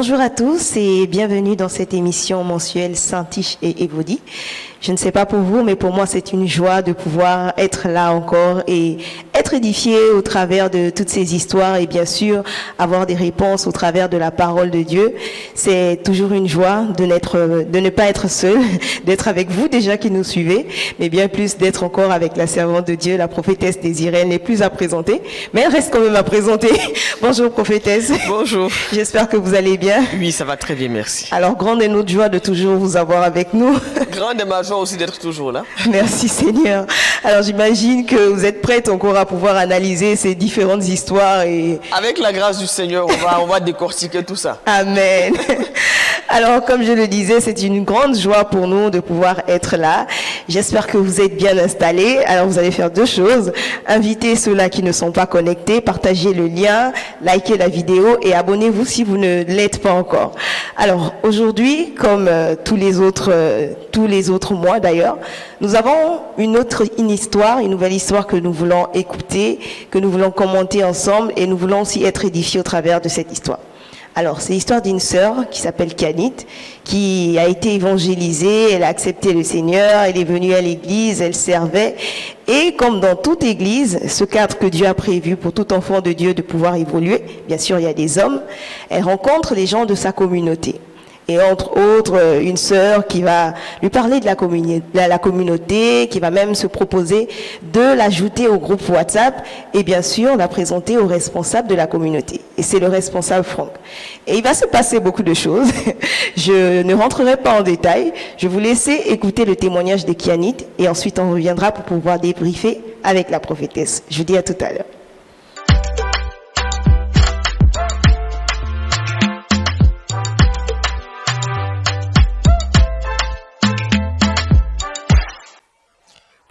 Bonjour à tous et bienvenue dans cette émission mensuelle Saint-Tiche et Evody. Je ne sais pas pour vous, mais pour moi, c'est une joie de pouvoir être là encore et être édifié au travers de toutes ces histoires et bien sûr avoir des réponses au travers de la parole de Dieu. C'est toujours une joie de ne pas être seul, d'être avec vous déjà qui nous suivez, mais bien plus d'être encore avec la servante de Dieu, la prophétesse Désirée. Elle n'est plus à présenter, mais elle reste quand même à présenter. Bonjour prophétesse. Bonjour. J'espère que vous allez bien. Oui, ça va très bien, merci. Alors, grande est notre joie de toujours vous avoir avec nous. Grande est ma joie aussi d'être toujours là. Merci Seigneur. Alors, j'imagine que vous êtes prête encore à pouvoir analyser ces différentes histoires et... Avec la grâce du Seigneur, on va décortiquer tout ça. Amen. Alors, comme je le disais, c'est une grande joie pour nous de pouvoir être là. J'espère que vous êtes bien installés. Alors, vous allez faire deux choses. Invitez ceux-là qui ne sont pas connectés, partagez le lien, likez la vidéo et abonnez-vous si vous ne l'êtes pas encore. Alors, aujourd'hui, comme tous les autres mois d'ailleurs, nous avons une nouvelle histoire que nous voulons écouter, que nous voulons commenter ensemble et nous voulons aussi être édifiés au travers de cette histoire. Alors, c'est l'histoire d'une sœur qui s'appelle Kanit, qui a été évangélisée, elle a accepté le Seigneur, elle est venue à l'église, elle servait. Et comme dans toute église, ce cadre que Dieu a prévu pour tout enfant de Dieu de pouvoir évoluer, bien sûr, il y a des hommes, elle rencontre les gens de sa communauté. Et entre autres, une sœur qui va lui parler de la communauté, qui va même se proposer de l'ajouter au groupe WhatsApp et bien sûr la présenter au responsable de la communauté. Et c'est le responsable Franck. Et il va se passer beaucoup de choses. Je ne rentrerai pas en détail. Je vais vous laisser écouter le témoignage de Kianit et ensuite on reviendra pour pouvoir débriefer avec la prophétesse. Je vous dis à tout à l'heure.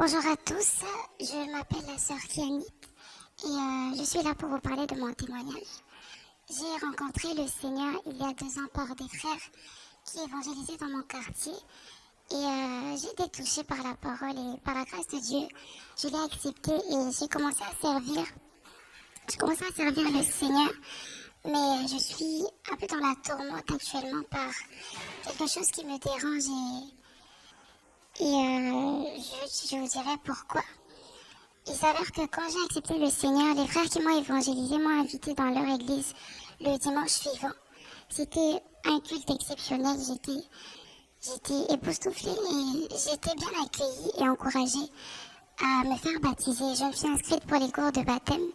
Bonjour à tous, je m'appelle la sœur Kianit et je suis là pour vous parler de mon témoignage. J'ai rencontré le Seigneur il y a 2 ans par des frères qui évangélisaient dans mon quartier et j'ai été touchée par la parole et par la grâce de Dieu. Je l'ai accepté et j'ai commencé à servir. J'ai commencé à servir le Seigneur, mais je suis un peu dans la tourmente actuellement par quelque chose qui me dérange et je vous dirai pourquoi. Il s'avère que quand j'ai accepté le Seigneur, les frères qui m'ont évangélisé m'ont invité dans leur église le dimanche suivant. C'était un culte exceptionnel, j'étais époustouflée et j'étais bien accueillie et encouragée à me faire baptiser. Je me suis inscrite pour les cours de baptême.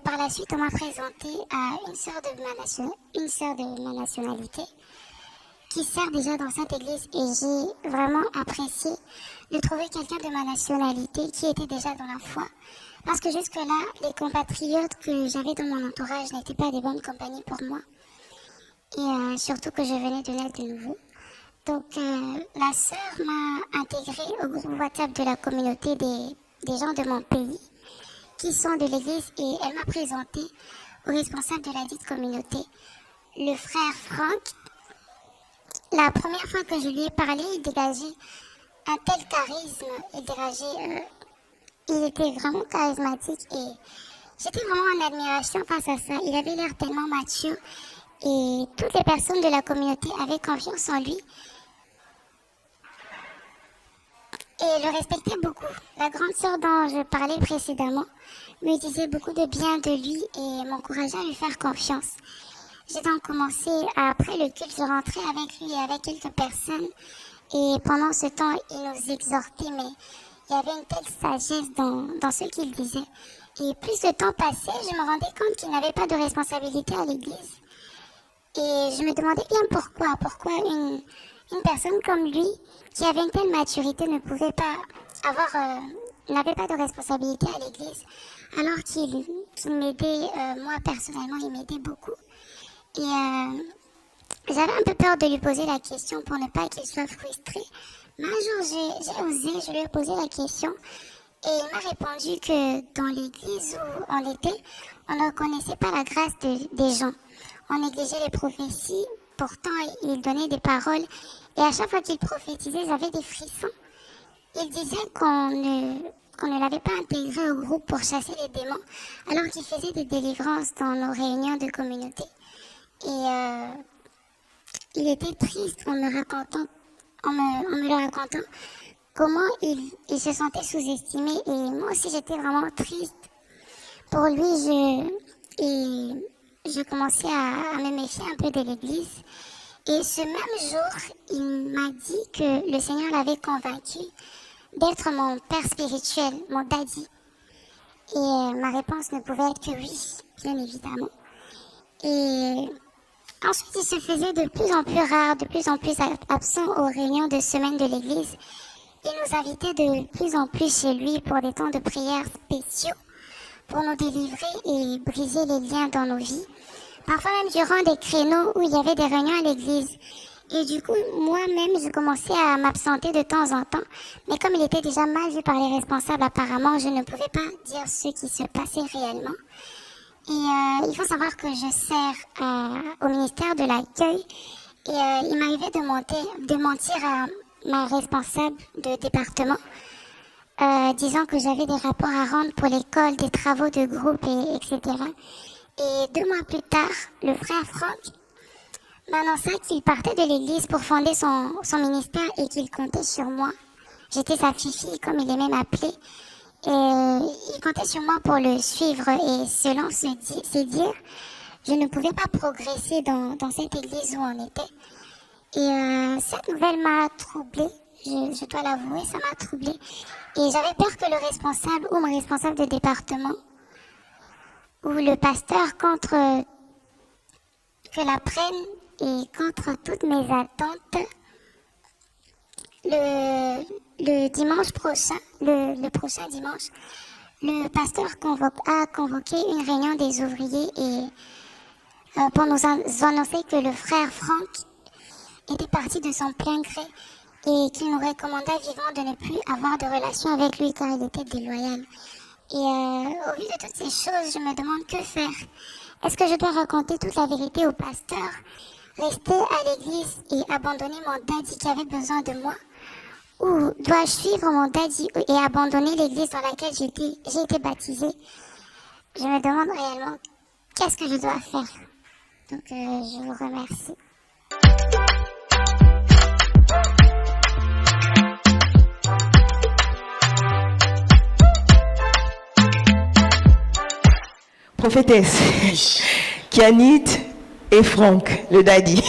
Par la suite, on m'a présenté à une sœur de ma nationalité qui sert déjà dans cette église et j'ai vraiment apprécié de trouver quelqu'un de ma nationalité qui était déjà dans la foi. Parce que jusque-là, les compatriotes que j'avais dans mon entourage n'étaient pas des bonnes compagnies pour moi. Et surtout que je venais de naître de nouveau. Donc la sœur m'a intégrée au groupe WhatsApp de la communauté des gens de mon pays qui sont de l'église et elle m'a présenté au responsable de la dite communauté, le frère Franck. La première fois que je lui ai parlé, il dégageait un tel charisme, il était vraiment charismatique et j'étais vraiment en admiration face à ça. Il avait l'air tellement mature et toutes les personnes de la communauté avaient confiance en lui et le respectaient beaucoup. La grande sœur dont je parlais précédemment me disait beaucoup de bien de lui et m'encourageait à lui faire confiance. J'ai donc commencé, après le culte, je rentrais avec lui et avec quelques personnes. Et pendant ce temps, il nous exhortait, mais il y avait une telle sagesse dans ce qu'il disait. Et plus le temps passait, je me rendais compte qu'il n'avait pas de responsabilité à l'église. Et je me demandais bien pourquoi une personne comme lui, qui avait une telle maturité, n'avait pas de responsabilité à l'église. Alors qu'il m'aidait, moi personnellement, il m'aidait beaucoup. Et j'avais un peu peur de lui poser la question pour ne pas qu'il soit frustré. Mais un jour, j'ai osé, je lui ai posé la question. Et il m'a répondu que dans l'église où on était, on ne reconnaissait pas la grâce des gens. On négligeait les prophéties, pourtant il donnait des paroles. Et à chaque fois qu'il prophétisait, j'avais des frissons. Il disait qu'on ne l'avait pas intégré au groupe pour chasser les démons, alors qu'il faisait des délivrances dans nos réunions de communauté. Et il était triste en me racontant, en me le racontant, comment il se sentait sous-estimé. Et moi aussi, j'étais vraiment triste. Pour lui, je commençais à me méfier un peu de l'église. Et ce même jour, il m'a dit que le Seigneur l'avait convaincu d'être mon père spirituel, mon daddy. Et ma réponse ne pouvait être que oui, bien évidemment. Et ensuite, il se faisait de plus en plus rare, de plus en plus absent aux réunions de semaine de l'église. Il nous invitait de plus en plus chez lui pour des temps de prière spéciaux, pour nous délivrer et briser les liens dans nos vies. Parfois même durant des créneaux où il y avait des réunions à l'église. Et du coup, moi-même, je commençais à m'absenter de temps en temps. Mais comme il était déjà mal vu par les responsables apparemment, je ne pouvais pas dire ce qui se passait réellement. Et il faut savoir que je sers au ministère de l'accueil. Et il m'arrivait de mentir à ma responsable de département, disant que j'avais des rapports à rendre pour l'école, des travaux de groupe, etc. Et 2 mois plus tard, le frère Franck m'annonça qu'il partait de l'église pour fonder son ministère et qu'il comptait sur moi. J'étais sa fille, comme il aimait m'appeler. Et il comptait sur moi pour le suivre. Et selon ses dires, je ne pouvais pas progresser dans cette église où on était. Et cette nouvelle m'a troublée. Je dois l'avouer, ça m'a troublée. Et j'avais peur que le responsable ou mon responsable de département ou le pasteur que la prenne et contre toutes mes attentes, le dimanche prochain, le prochain dimanche, le pasteur a convoqué une réunion des ouvriers et pour nous annoncer que le frère Franck était parti de son plein gré et qu'il nous recommandait vivement de ne plus avoir de relation avec lui car il était déloyal. Et au vu de toutes ces choses, je me demande que faire. Est-ce que je dois raconter toute la vérité au pasteur, rester à l'église et abandonner mon daddy qui avait besoin de moi? Ou dois-je suivre mon daddy et abandonner l'église dans laquelle j'ai été baptisée? Je me demande réellement qu'est-ce que je dois faire. Donc je vous remercie. Prophétesse, Kianit et Franck, le daddy.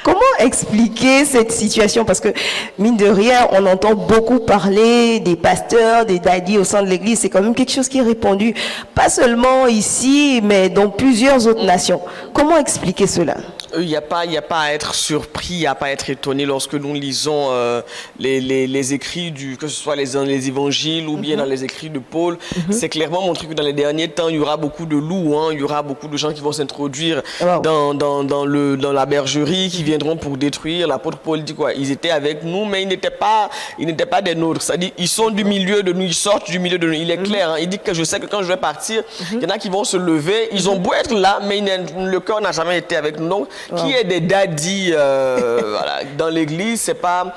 Comment expliquer cette situation? Parce que, mine de rien, on entend beaucoup parler des pasteurs, des daddies au sein de l'église. C'est quand même quelque chose qui est répandu, pas seulement ici, mais dans plusieurs autres nations. Comment expliquer cela? Il n'y a pas à être surpris, il n'y a pas à être étonné lorsque nous lisons les écrits, que ce soit les évangiles ou bien dans les écrits de Paul. C'est clairement montré que dans les derniers temps, il y aura beaucoup de loups, il y aura beaucoup de gens qui vont s'introduire dans la bergerie, qui viendront pour détruire. L'apôtre Paul dit quoi? Ils étaient avec nous, mais ils n'étaient pas des nôtres. C'est-à-dire, ils sont du milieu de nous, ils sortent du milieu de nous. Il est clair, il dit que je sais que quand je vais partir, il y en a qui vont se lever, ils ont beau être là, mais le cœur n'a jamais été avec nous. Donc, qui est des daddies voilà, dans l'église, c'est pas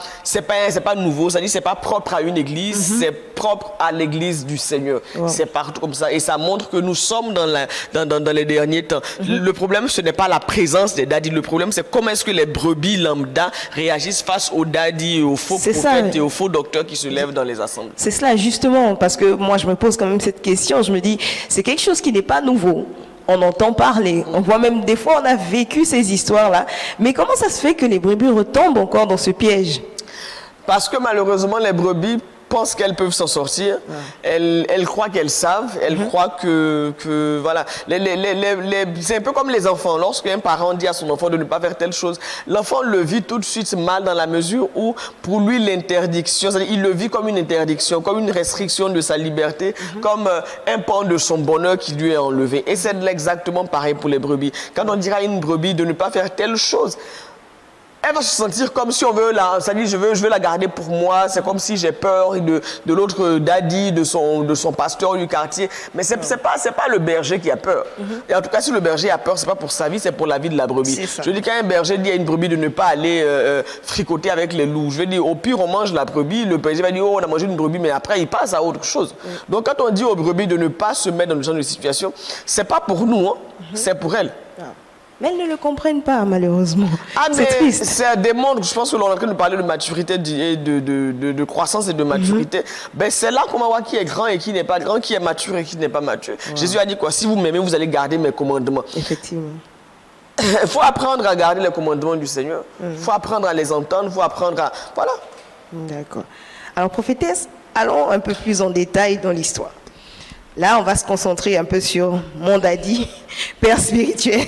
nouveau, c'est-à-dire c'est pas propre à une église, c'est propre à l'église du Seigneur. C'est partout comme ça et ça montre que nous sommes dans les derniers temps. Le problème, ce n'est pas la présence des daddies, le problème c'est comment est-ce que les brebis lambda réagissent face aux daddies, aux faux prophètes et aux faux docteurs qui se lèvent dans les assemblées. C'est cela justement, parce que moi je me pose quand même cette question, je me dis, c'est quelque chose qui n'est pas nouveau. On entend parler, on voit même des fois on a vécu ces histoires-là. Mais comment ça se fait que les brebis retombent encore dans ce piège? Parce que malheureusement les brebis pensent qu'elles peuvent s'en sortir. Elles croient qu'elles savent. Elles croient que voilà. C'est un peu comme les enfants. Lorsqu'un parent dit à son enfant de ne pas faire telle chose, l'enfant le vit tout de suite mal dans la mesure où pour lui l'interdiction, c'est-à-dire il le vit comme une interdiction, comme une restriction de sa liberté, comme un pan de son bonheur qui lui est enlevé. Et c'est exactement pareil pour les brebis. Quand on dira à une brebis de ne pas faire telle chose, elle va se sentir comme si on veut la, ça dit je veux la garder pour moi. C'est comme si j'ai peur de l'autre daddy, de son pasteur du quartier. Mais c'est pas le berger qui a peur. Et en tout cas, si le berger a peur, c'est pas pour sa vie, c'est pour la vie de la brebis. Je dis quand un berger dit à une brebis de ne pas aller fricoter avec les loups. Je vais dire au pire on mange la brebis. Le berger va dire oh on a mangé une brebis, mais après il passe à autre chose. Donc quand on dit aux brebis de ne pas se mettre dans ce genre de situation, c'est pas pour nous, hein, c'est pour elles. Mais elles ne le comprennent pas, malheureusement. C'est triste. Ça démontre, je pense que l'on est en train de parler de maturité, de croissance et de maturité. Ben, c'est là qu'on va voir qui est grand et qui n'est pas grand, qui est mature et qui n'est pas mature. Wow. Jésus a dit quoi? Si vous m'aimez, vous allez garder mes commandements. Effectivement. Il faut apprendre à garder les commandements du Seigneur. Il faut apprendre à les entendre, il faut apprendre à... Voilà. D'accord. Alors, prophétesse, allons un peu plus en détail dans l'histoire. Là, on va se concentrer un peu sur mon daddy, Père spirituel.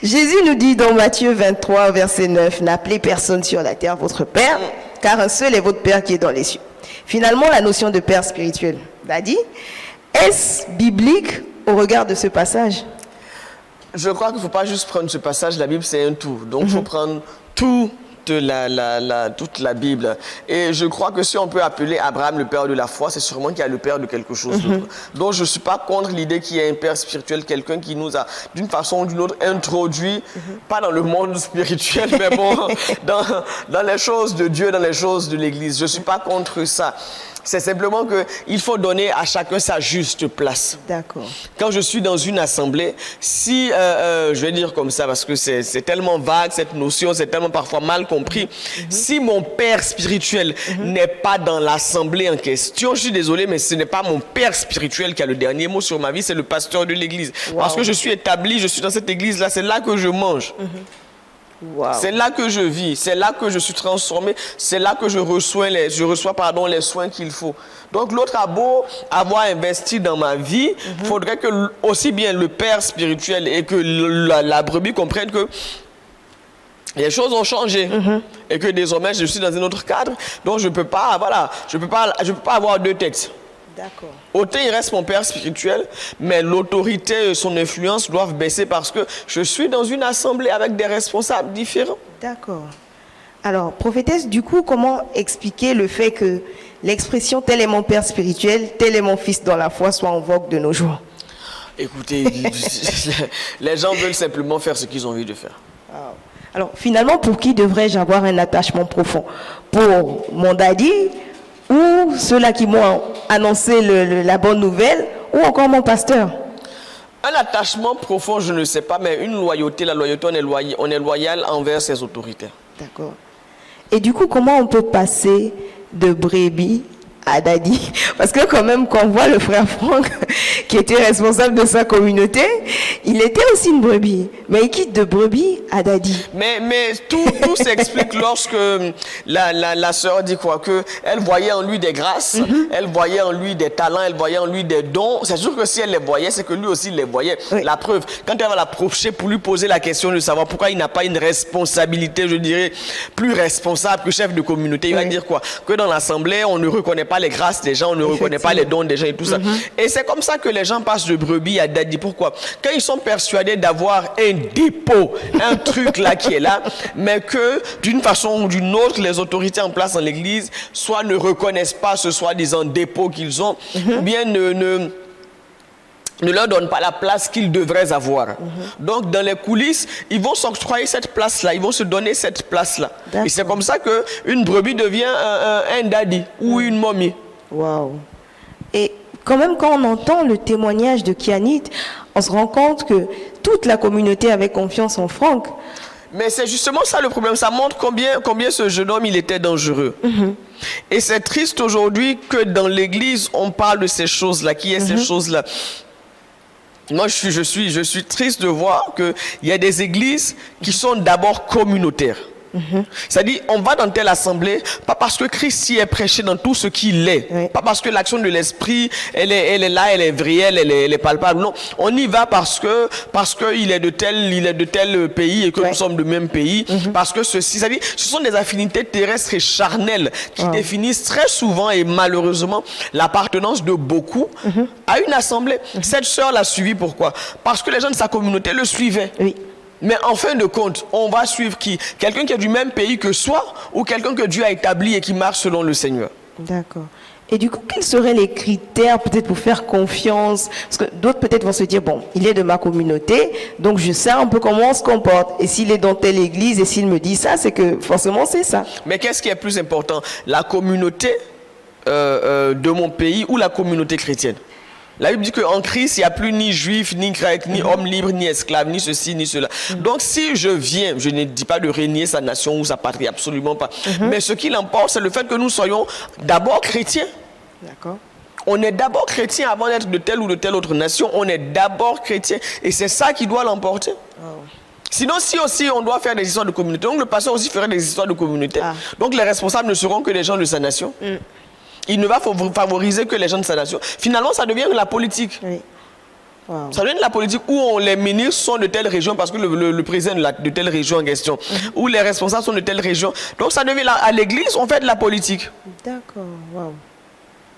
Jésus nous dit dans Matthieu 23, verset 9, « N'appelez personne sur la terre votre Père, car un seul est votre Père qui est dans les cieux. » Finalement, la notion de Père spirituel, daddy, est-ce biblique au regard de ce passage? Je crois qu'il ne faut pas juste prendre ce passage, la Bible c'est un tout. Donc il faut prendre toute la Bible. Et je crois que si on peut appeler Abraham le père de la foi, c'est sûrement qu'il y a le père de quelque chose d'autre. Donc je ne suis pas contre l'idée qu'il y ait un père spirituel, quelqu'un qui nous a d'une façon ou d'une autre introduit, pas dans le monde spirituel, mais bon, dans les choses de Dieu, dans les choses de l'Église. Je ne suis pas contre ça. C'est simplement qu'il faut donner à chacun sa juste place. D'accord. Quand je suis dans une assemblée, si, je vais dire comme ça, parce que c'est tellement vague, cette notion, c'est tellement parfois mal compris. Si mon père spirituel n'est pas dans l'assemblée en question, je suis désolé, mais ce n'est pas mon père spirituel qui a le dernier mot sur ma vie, c'est le pasteur de l'église. Wow. Parce que je suis établi, je suis dans cette église-là, c'est là que je mange. Wow. C'est là que je vis, c'est là que je suis transformé, c'est là que je reçois les soins qu'il faut. Donc l'autre a beau avoir investi dans ma vie, il faudrait que aussi bien le père spirituel et que la brebis comprennent que les choses ont changé et que désormais je suis dans un autre cadre, donc je peux pas avoir deux textes. D'accord. Autant il reste mon père spirituel, mais l'autorité et son influence doivent baisser parce que je suis dans une assemblée avec des responsables différents. D'accord. Alors, prophétesse, du coup, comment expliquer le fait que l'expression « tel est mon père spirituel, tel est mon fils dans la foi » soit en vogue de nos jours? Écoutez, les gens veulent simplement faire ce qu'ils ont envie de faire. Wow. Alors, finalement, pour qui devrais-je avoir un attachement profond? Pour mon daddy ou ceux-là qui m'ont annoncé la bonne nouvelle, ou encore mon pasteur? Un attachement profond, je ne sais pas, mais une loyauté, la loyauté, on est loyal envers ses autorités. D'accord. Et du coup, comment on peut passer de brebis à daddy? Parce que quand même, quand on voit le frère Franck, qui était responsable de sa communauté, il était aussi une brebis, mais il quitte de brebis à daddy. Mais tout s'explique lorsque la sœur dit quoi? Que elle voyait en lui des grâces, elle voyait en lui des talents, elle voyait en lui des dons. C'est sûr que si elle les voyait, c'est que lui aussi les voyait. Oui. La preuve, quand elle va l'approcher pour lui poser la question de savoir pourquoi il n'a pas une responsabilité, je dirais, plus responsable que chef de communauté, il va dire quoi? Que dans l'assemblée, on ne reconnaît pas les grâces des gens, on ne reconnaît pas les dons des gens et tout ça. Et c'est comme ça que les gens passent de brebis à daddy. Pourquoi? Quand ils sont persuadés d'avoir un dépôt, un truc là qui est là, mais que d'une façon ou d'une autre, les autorités en place dans l'église, soit ne reconnaissent pas ce soi-disant dépôt qu'ils ont, ou bien ne leur donnent pas la place qu'ils devraient avoir. Donc, dans les coulisses, ils vont s'octroyer cette place-là, ils vont se donner cette place-là. Et c'est comme ça qu'une brebis devient un daddy ou une momie. Waouh! Et quand même, quand on entend le témoignage de Kianit, on se rend compte que toute la communauté avait confiance en Franck. Mais c'est justement ça le problème. Ça montre combien ce jeune homme il était dangereux. Et c'est triste aujourd'hui que dans l'église, on parle de ces choses-là. Qui est ces choses-là? Moi, je suis triste de voir qu'il y a des églises qui sont d'abord communautaires. C'est-à-dire, on va dans telle assemblée, pas parce que Christ y est prêché dans tout ce qu'il est, pas parce que l'action de l'esprit, elle est là, elle est vraie, elle est palpable. Non, on y va parce que il est de tel pays et que nous sommes du même pays, parce que ceci, c'est-à-dire, ce sont des affinités terrestres et charnelles qui définissent très souvent et malheureusement l'appartenance de beaucoup à une assemblée. Cette sœur l'a suivi, pourquoi? Parce que les gens de sa communauté le suivaient. Mais en fin de compte, on va suivre qui? Quelqu'un qui est du même pays que soi ou quelqu'un que Dieu a établi et qui marche selon le Seigneur? D'accord. Et du coup, quels seraient les critères peut-être pour faire confiance? Parce que d'autres peut-être vont se dire, bon, il est de ma communauté, donc je sais un peu comment on se comporte. Et s'il est dans telle église et s'il me dit ça, c'est que forcément c'est ça. Mais qu'est-ce qui est plus important? La communauté de mon pays ou la communauté chrétienne? La Bible dit qu'en Christ, il n'y a plus ni juif, ni grec, ni homme libre, ni esclave, ni ceci, ni cela. Donc si je viens, je ne dis pas de régner sa nation ou sa patrie, absolument pas. Mais ce qui l'emporte, c'est le fait que nous soyons d'abord chrétiens. D'accord. On est d'abord chrétien avant d'être de telle ou de telle autre nation. On est d'abord chrétien. Et c'est ça qui doit l'emporter. Sinon, si aussi on doit faire des histoires de communauté, donc le pasteur aussi ferait des histoires de communauté. Donc les responsables ne seront que les gens de sa nation. Il ne va favoriser que les gens de sa nation. Finalement, ça devient de la politique. Oui. Wow. Ça devient de la politique où les ministres sont de telle région parce que le président de telle région en question, où les responsables sont de telle région. Donc ça devient à l'église, on fait de la politique. D'accord. Wow.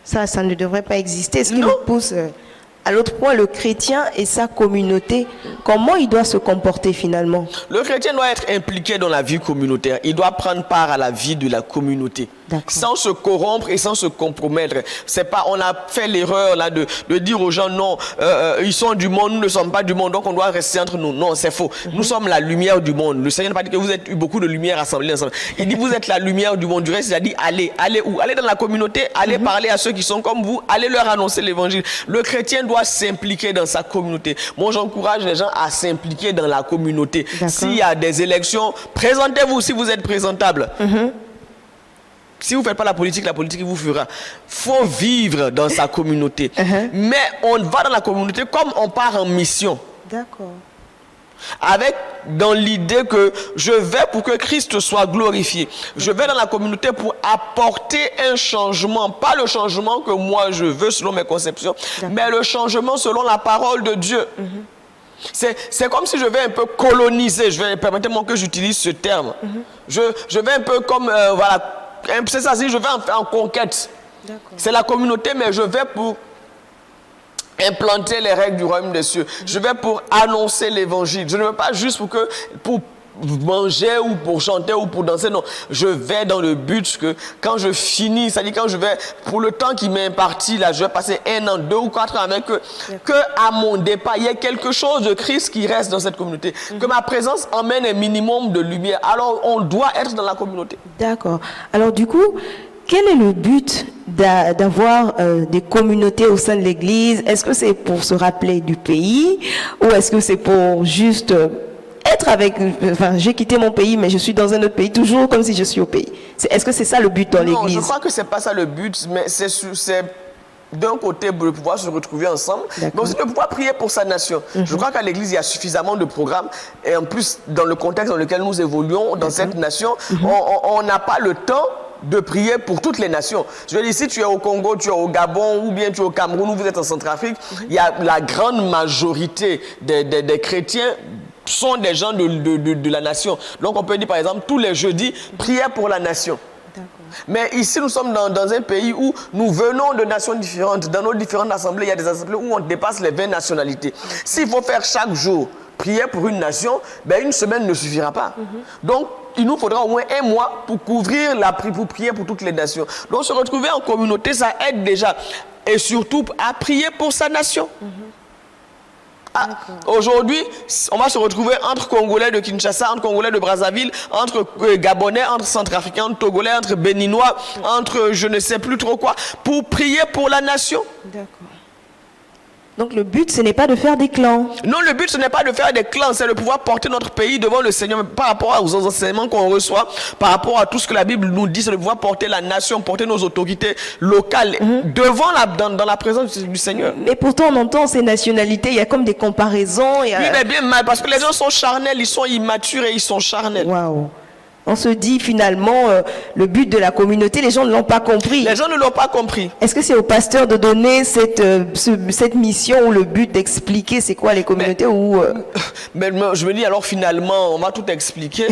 Ça ne devrait pas exister. Ce qui nous pousse à l'autre point, le chrétien et sa communauté, comment il doit se comporter finalement? Le chrétien doit être impliqué dans la vie communautaire. Il doit prendre part à la vie de la communauté. Sans se corrompre et sans se compromettre. C'est pas, on a fait l'erreur là de dire aux gens non, ils sont du monde, nous ne sommes pas du monde, donc on doit rester entre nous. Non, c'est faux. Nous sommes la lumière du monde. Le Seigneur n'a pas dit que vous êtes eu beaucoup de lumière assemblée ensemble. Il dit vous êtes la lumière du monde. Du reste, il a dit allez où? Allez dans la communauté, allez parler à ceux qui sont comme vous, allez leur annoncer l'évangile. Le chrétien doit s'impliquer dans sa communauté. Moi, j'encourage les gens à s'impliquer dans la communauté. S'il y a des élections, présentez-vous si vous êtes présentable. Si vous ne faites pas la politique vous fera. Il faut vivre dans sa communauté. Mais on va dans la communauté comme on part en mission. D'accord. Avec dans l'idée que je vais pour que Christ soit glorifié. Je vais dans la communauté pour apporter un changement. Pas le changement que moi je veux selon mes conceptions, mais le changement selon la parole de Dieu. C'est comme si je vais un peu coloniser. Permettez-moi que j'utilise ce terme. Je vais un peu comme, voilà. C'est ça, si je vais en conquête. C'est la communauté, mais je vais pour implanter les règles du royaume des cieux. Je vais pour annoncer l'évangile. Je ne veux pas juste pour manger ou pour chanter ou pour danser. Non, je vais dans le but que quand je finis, c'est-à-dire quand je vais, pour le temps qui m'est imparti, là, je vais passer 1 an, 2 ou 4 ans avec eux, que à mon départ, il y ait quelque chose de Christ qui reste dans cette communauté. Que ma présence emmène un minimum de lumière. Alors, on doit être dans la communauté. D'accord. Alors, du coup, quel est le but d'avoir des communautés au sein de l'Église? Est-ce que c'est pour se rappeler du pays ou est-ce que c'est pour juste être avec... Enfin, j'ai quitté mon pays, mais je suis dans un autre pays, toujours comme si je suis au pays. Est-ce que c'est ça le but dans l'Église? Non, je crois que ce n'est pas ça le but, mais c'est d'un côté de pouvoir se retrouver ensemble, mais aussi de pouvoir prier pour sa nation. Je crois qu'à l'Église, il y a suffisamment de programmes. Et en plus, dans le contexte dans lequel nous évoluons, dans cette nation, on n'a pas le temps de prier pour toutes les nations. Je veux dire, si tu es au Congo, tu es au Gabon, ou bien tu es au Cameroun, ou vous êtes en Centrafrique, il y a la grande majorité des chrétiens sont des gens de la nation. Donc on peut dire par exemple, tous les jeudis, prière pour la nation. Mais ici, nous sommes dans un pays où nous venons de nations différentes. Dans nos différentes assemblées, il y a des assemblées où on dépasse les 20 nationalités. S'il faut faire chaque jour prier pour une nation, ben une semaine ne suffira pas. Donc, il nous faudra au moins 1 mois pour couvrir pour prier pour toutes les nations. Donc, se retrouver en communauté, ça aide déjà. Et surtout, à prier pour sa nation. Aujourd'hui, on va se retrouver entre Congolais de Kinshasa, entre Congolais de Brazzaville, entre Gabonais, entre Centrafricains, entre Togolais, entre Béninois, entre je ne sais plus trop quoi, pour prier pour la nation. D'accord. Donc le but, ce n'est pas de faire des clans. Non, le but, ce n'est pas de faire des clans, c'est de pouvoir porter notre pays devant le Seigneur. Par rapport aux enseignements qu'on reçoit, par rapport à tout ce que la Bible nous dit, c'est de pouvoir porter la nation, porter nos autorités locales devant dans la présence du Seigneur. Mais pourtant, on entend ces nationalités, il y a comme des comparaisons. Oui, mais bien mal, parce que les gens sont charnels, ils sont immatures et ils sont charnels. Waouh. On se dit finalement, le but de la communauté, les gens ne l'ont pas compris. Les gens ne l'ont pas compris. Est-ce que c'est au pasteur de donner cette mission ou le but d'expliquer c'est quoi les communautés mais je me dis alors finalement, on va tout expliquer.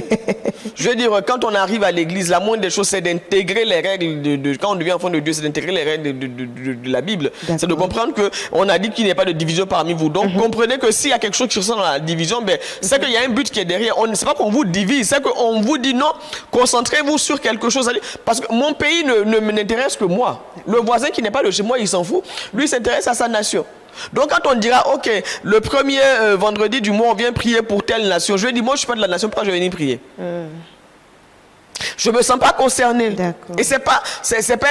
Je veux dire, quand on arrive à l'église, la moindre des choses, c'est d'intégrer les règles, quand on devient enfant de Dieu, c'est d'intégrer les règles de la Bible. C'est de comprendre qu'on a dit qu'il n'y a pas de division parmi vous. Donc comprenez que s'il y a quelque chose qui ressemble à la division, ben, c'est qu'il y a un but qui est derrière. C'est pas qu'on vous divise, c'est qu'on vous dit non, concentrez-vous sur quelque chose. Parce que mon pays ne m'intéresse que moi. Le voisin qui n'est pas de chez moi, il s'en fout. Lui, il s'intéresse à sa nation. Donc quand on dira, ok, le premier vendredi du mois, on vient prier pour telle nation. Je vais dire, moi, je ne suis pas de la nation, pourquoi je vais venir prier? Je ne me sens pas concerné. Et c'est pas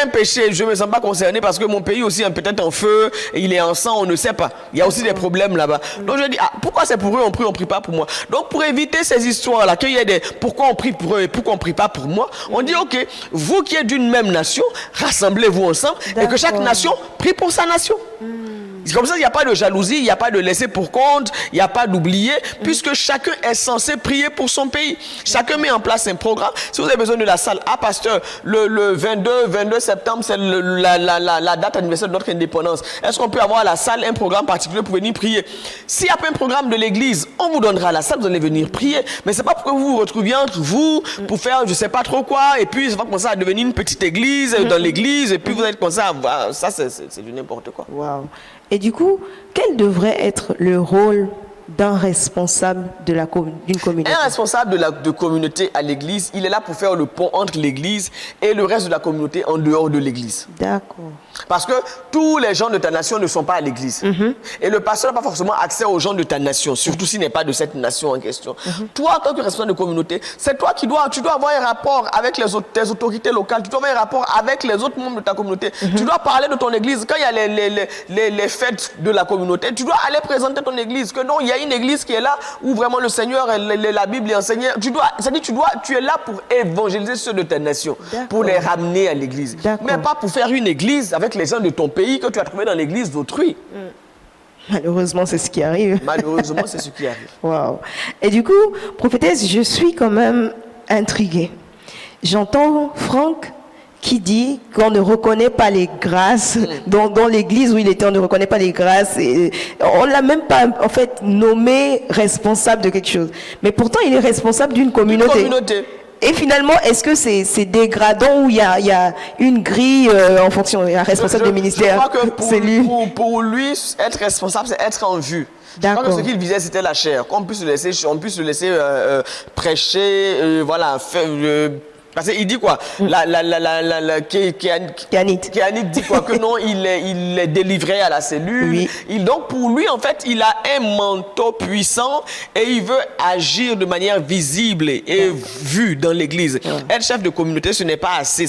un péché. Je ne me sens pas concerné parce que mon pays aussi est peut-être en feu, et il est en sang, on ne sait pas. Il y a aussi des problèmes là-bas. Donc je dis, pourquoi c'est pour eux, on prie pas pour moi? Donc pour éviter ces histoires-là, qu'il y ait des pourquoi on prie pour eux et pourquoi on ne prie pas pour moi, on dit, ok, vous qui êtes d'une même nation, rassemblez-vous ensemble et que chaque nation prie pour sa nation. C'est comme ça, il n'y a pas de jalousie, il n'y a pas de laisser pour compte, il n'y a pas d'oublier, puisque chacun est censé prier pour son pays. Chacun met en place un programme. Si vous avez besoin de la salle, pasteur, le 22 septembre, c'est la date anniversaire de notre indépendance. Est-ce qu'on peut avoir à la salle un programme particulier pour venir prier? S'il n'y a pas un programme de l'église, on vous donnera la salle, vous allez venir prier. Mais ce n'est pas pour que vous vous retrouviez entre vous, pour faire je ne sais pas trop quoi, et puis ça va commencer à devenir une petite église dans l'église, et puis vous allez commencer à voir. Ça, c'est du n'importe quoi. Wow. Et du coup, quel devrait être le rôle d'un responsable d'une communauté? Un responsable de communauté à l'église, il est là pour faire le pont entre l'église et le reste de la communauté en dehors de l'église. D'accord. Parce que tous les gens de ta nation ne sont pas à l'église. Et le pasteur n'a pas forcément accès aux gens de ta nation, surtout s'il n'est pas de cette nation en question. Toi, en tant que responsable de communauté, c'est toi tu dois avoir un rapport avec tes autorités locales, tu dois avoir un rapport avec les autres membres de ta communauté. Tu dois parler de ton église. Quand il y a les fêtes de la communauté, tu dois aller présenter ton église. Que non, il y a une église qui est là où vraiment le Seigneur, la Bible est enseignée. Tu es là pour évangéliser ceux de ta nation, pour les ramener à l'église. Mais pas pour faire une église avec les gens de ton pays que tu as trouvé dans l'église d'autrui. Malheureusement, c'est ce qui arrive. Malheureusement, c'est ce qui arrive. Wow. Et du coup, prophétesse, je suis quand même intriguée. J'entends Franck qui dit qu'on ne reconnaît pas les grâces dans l'église où il était, on ne reconnaît pas les grâces. Et on l'a même pas en fait nommé responsable de quelque chose. Mais pourtant, il est responsable d'une communauté. Et finalement, est-ce que c'est dégradant ou il y a une grille en fonction, il y a un responsable de ministère? Je crois que pour lui, être responsable, c'est être en vue. Je crois que ce qu'il visait, c'était la chair. Qu'on puisse le laisser prêcher, voilà, parce qu'il dit quoi? Kéanit dit quoi? Que non, il est délivré à la cellule. Oui. Donc pour lui, en fait, il a un manteau puissant et il veut agir de manière visible et vue dans l'église. Être chef de communauté, ce n'est pas assez.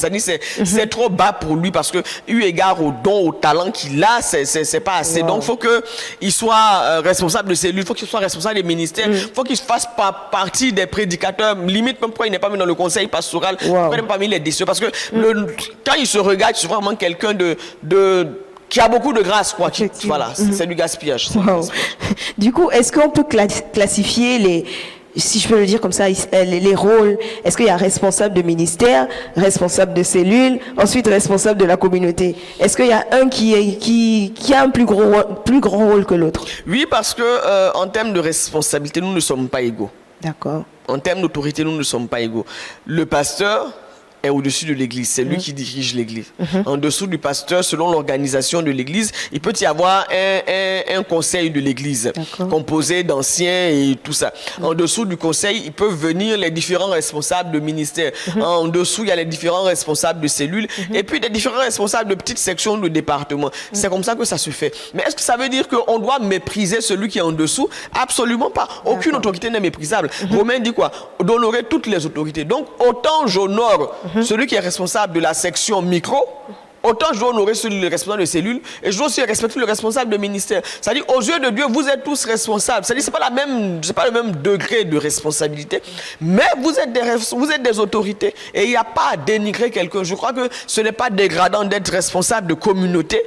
C'est trop bas pour lui parce que, eu égard au don, au talent qu'il a, c'est pas assez. Donc il faut qu'il soit responsable de cellule, il faut qu'il soit responsable des ministères, il faut qu'il fasse partie des prédicateurs. Limite, même pourquoi il n'est pas mis dans le conseil pastoral. Même parmi les décisions, parce que quand il se regarde, c'est vraiment quelqu'un qui a beaucoup de grâce, quoi. Voilà, c'est du gaspillage. Du coup, est-ce qu'on peut classifier si je peux le dire comme ça, les rôles? Est-ce qu'il y a responsable de ministère, responsable de cellule, ensuite responsable de la communauté? Est-ce qu'il y a un qui a un plus grand rôle que l'autre? Oui, parce que en termes de responsabilité, nous ne sommes pas égaux. D'accord. En termes d'autorité, nous ne sommes pas égaux. Le pasteur est au-dessus de l'église, c'est lui qui dirige l'église. En dessous du pasteur, selon l'organisation de l'église, il peut y avoir un conseil de l'église composé d'anciens et tout ça. En dessous du conseil, il peuvent venir les différents responsables de ministère. En dessous, il y a les différents responsables de cellules et puis des différents responsables de petites sections de département. C'est comme ça que ça se fait. Mais est-ce que ça veut dire qu'on doit mépriser celui qui est en dessous? Absolument pas. Aucune autorité n'est méprisable. Romain dit quoi? D'honorer toutes les autorités. Donc, autant j'honore celui qui est responsable de la section micro, autant je dois honorer celui qui est responsable de cellule et je dois aussi respecter le responsable de ministère. C'est-à-dire, aux yeux de Dieu, vous êtes tous responsables. C'est-à-dire, c'est pas le même degré de responsabilité, mais vous êtes des autorités et il n'y a pas à dénigrer quelqu'un. Je crois que ce n'est pas dégradant d'être responsable de communauté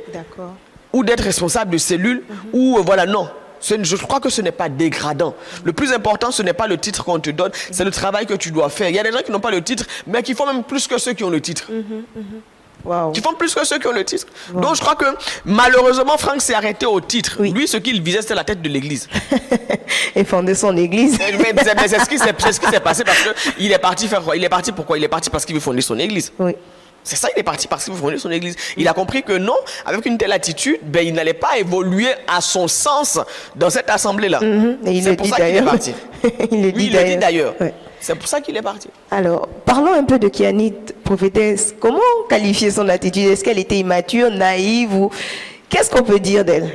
ou d'être responsable de cellule ou voilà, non. Je crois que ce n'est pas dégradant. Le plus important, ce n'est pas le titre qu'on te donne, c'est le travail que tu dois faire. Il y a des gens qui n'ont pas le titre, mais qui font même plus que ceux qui ont le titre. Wow. Qui font plus que ceux qui ont le titre. Donc je crois que malheureusement, Franck s'est arrêté au titre. Oui. Lui, ce qu'il visait, c'était la tête de l'église. Et fonder son église. Mais c'est ce qui s'est passé parce qu'il est parti faire quoi? Il est parti pourquoi? Il est parti parce qu'il veut fonder son église. Oui. C'est ça, il est parti parce qu'il veut fonder son église. Il a compris que non, avec une telle attitude, ben, il n'allait pas évoluer à son sens dans cette assemblée-là. Et C'est pour ça qu'il est parti. Il le dit d'ailleurs. Ouais. C'est pour ça qu'il est parti. Alors, parlons un peu de Kianit, prophétesse. Comment qualifier son attitude? Est-ce qu'elle était immature, naïve ou qu'est-ce qu'on peut dire d'elle?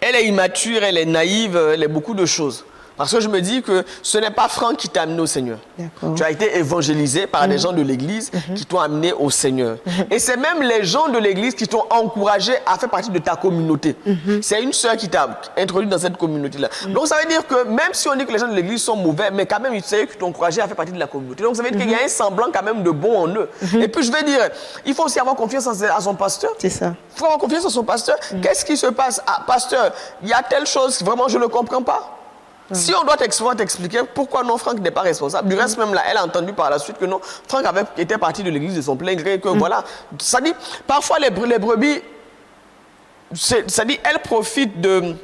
Elle est immature, elle est naïve, elle est beaucoup de choses. Parce que je me dis que ce n'est pas Franck qui t'a amené au Seigneur. Tu as été évangélisé par des gens de l'église qui t'ont amené au Seigneur. Et c'est même les gens de l'église qui t'ont encouragé à faire partie de ta communauté. C'est une sœur qui t'a introduit dans cette communauté-là. Donc ça veut dire que même si on dit que les gens de l'église sont mauvais, mais quand même, c'est eux qui t'ont encouragé à faire partie de la communauté. Donc ça veut dire qu'il y a un semblant quand même de bon en eux. Et puis je vais dire, il faut aussi avoir confiance à son pasteur. C'est ça. Il faut avoir confiance en son pasteur. Qu'est-ce qui se passe? Ah, pasteur, il y a telle chose, vraiment je ne comprends pas. Si on doit t'expliquer pourquoi non, Franck n'est pas responsable. Du reste, même là, elle a entendu par la suite que non, Franck était parti de l'église de son plein gré, que voilà. Ça dit, parfois les brebis, ça dit, elles profitent de.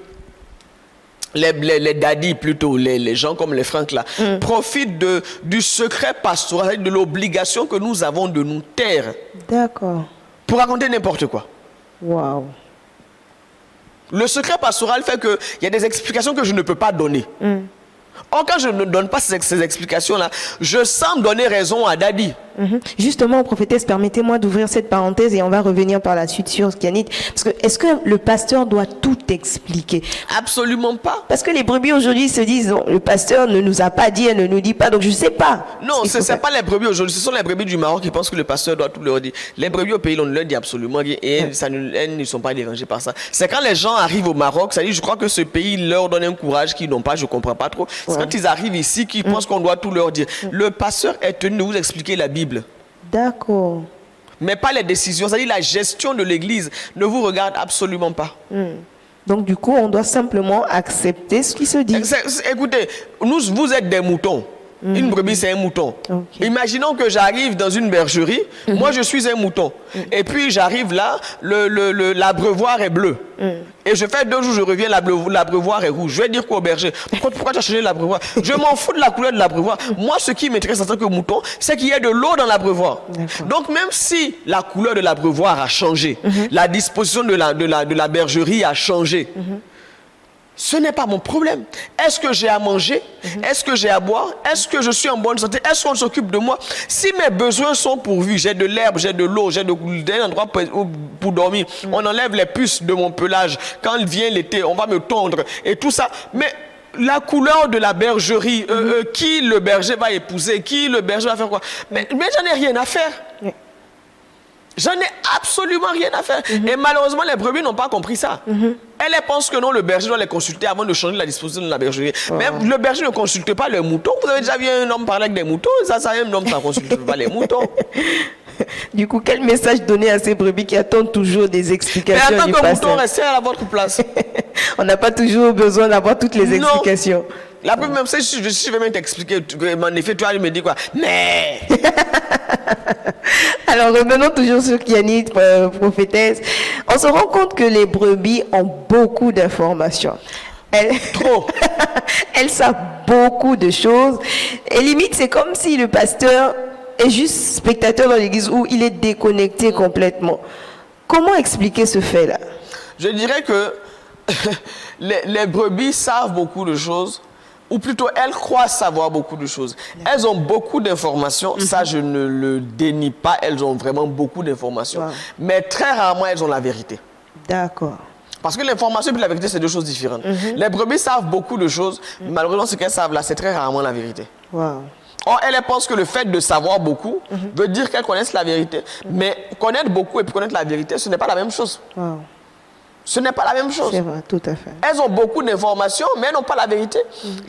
Les daddies plutôt, les gens comme les Franck là, profitent du secret pastoral, de l'obligation que nous avons de nous taire. D'accord. Pour raconter n'importe quoi. Waouh. Le secret pastoral fait qu'il y a des explications que je ne peux pas donner. Or, quand je ne donne pas ces explications-là, je sens donner raison à Daddy. Justement, prophétesse, permettez-moi d'ouvrir cette parenthèse et on va revenir par la suite sur Kianit. Parce que est-ce que le pasteur doit tout expliquer? Absolument pas. Parce que les brebis aujourd'hui se disent, non, le pasteur ne nous a pas dit, elle ne nous dit pas, donc je ne sais pas. Non, ce n'est pas les brebis aujourd'hui, ce sont les brebis du Maroc qui pensent que le pasteur doit tout leur dire. Les brebis au pays, on ne leur dit absolument rien et elles ne sont pas dérangées par ça. C'est quand les gens arrivent au Maroc, ça dit, je crois que ce pays leur donne un courage qu'ils n'ont pas, je ne comprends pas trop. C'est quand ils arrivent ici qu'ils pensent qu'on doit tout leur dire. Le pasteur est tenu de vous expliquer la Bible. D'accord. Mais pas les décisions, c'est-à-dire la gestion de l'église ne vous regarde absolument pas. Donc du coup, on doit simplement accepter ce qui se dit. Écoutez, vous êtes des moutons. Une brebis, c'est un mouton. Okay. Imaginons que j'arrive dans une bergerie, moi je suis un mouton. Et puis j'arrive là, l'abreuvoir est bleu. Et je fais 2 jours, je reviens, l'abreuvoir est rouge. Je vais dire quoi au berger? Pourquoi tu as changé l'abreuvoir? Je m'en fous de la couleur de l'abreuvoir. Moi, ce qui m'intéresse en tant que mouton, c'est qu'il y ait de l'eau dans l'abreuvoir. Donc même si la couleur de l'abreuvoir a changé, la disposition de la bergerie a changé, ce n'est pas mon problème. Est-ce que j'ai à manger? Est-ce que j'ai à boire? Est-ce que je suis en bonne santé? Est-ce qu'on s'occupe de moi? Si mes besoins sont pourvus, j'ai de l'herbe, j'ai de l'eau, j'ai un endroit pour dormir, on enlève les puces de mon pelage. Quand vient l'été, on va me tondre et tout ça. Mais la couleur de la bergerie, qui le berger va épouser? Qui le berger va faire quoi? Mais j'en ai rien à faire. J'en ai absolument rien à faire. Et malheureusement, les brebis n'ont pas compris ça. Elles pensent que non, le berger doit les consulter avant de changer la disposition de la bergerie. Mais le berger ne consulte pas les moutons. Vous avez déjà vu un homme parler avec des moutons? Ça, un homme, ça ne consulte pas les moutons. Du coup, quel message donner à ces brebis qui attendent toujours des explications? Mais en du tant que pasteur? mouton, restez à votre place. On n'a pas toujours besoin d'avoir toutes les explications. La preuve, même si je vais même t'expliquer, en effet, tu vas me dire quoi? Mais... Alors, revenons toujours sur Kianit, prophétesse. On se rend compte que les brebis ont beaucoup d'informations. Trop. Elles savent beaucoup de choses. Et limite, c'est comme si le pasteur est juste spectateur dans l'église où il est déconnecté complètement. Comment expliquer ce fait-là? Je dirais que les brebis savent beaucoup de choses. Ou plutôt, elles croient savoir beaucoup de choses. Elles ont beaucoup d'informations. Ça, je ne le dénie pas. Elles ont vraiment beaucoup d'informations. Mais très rarement, elles ont la vérité. D'accord. Parce que l'information et la vérité, c'est 2 choses différentes. Les brebis savent beaucoup de choses. Malheureusement, ce qu'elles savent là, c'est très rarement la vérité. Wow. Or, elles pensent que le fait de savoir beaucoup veut dire qu'elles connaissent la vérité. Mais connaître beaucoup et puis connaître la vérité, ce n'est pas la même chose. Wow. Ce n'est pas la même chose. C'est vrai, tout à fait. Elles ont beaucoup d'informations, mais elles n'ont pas la vérité.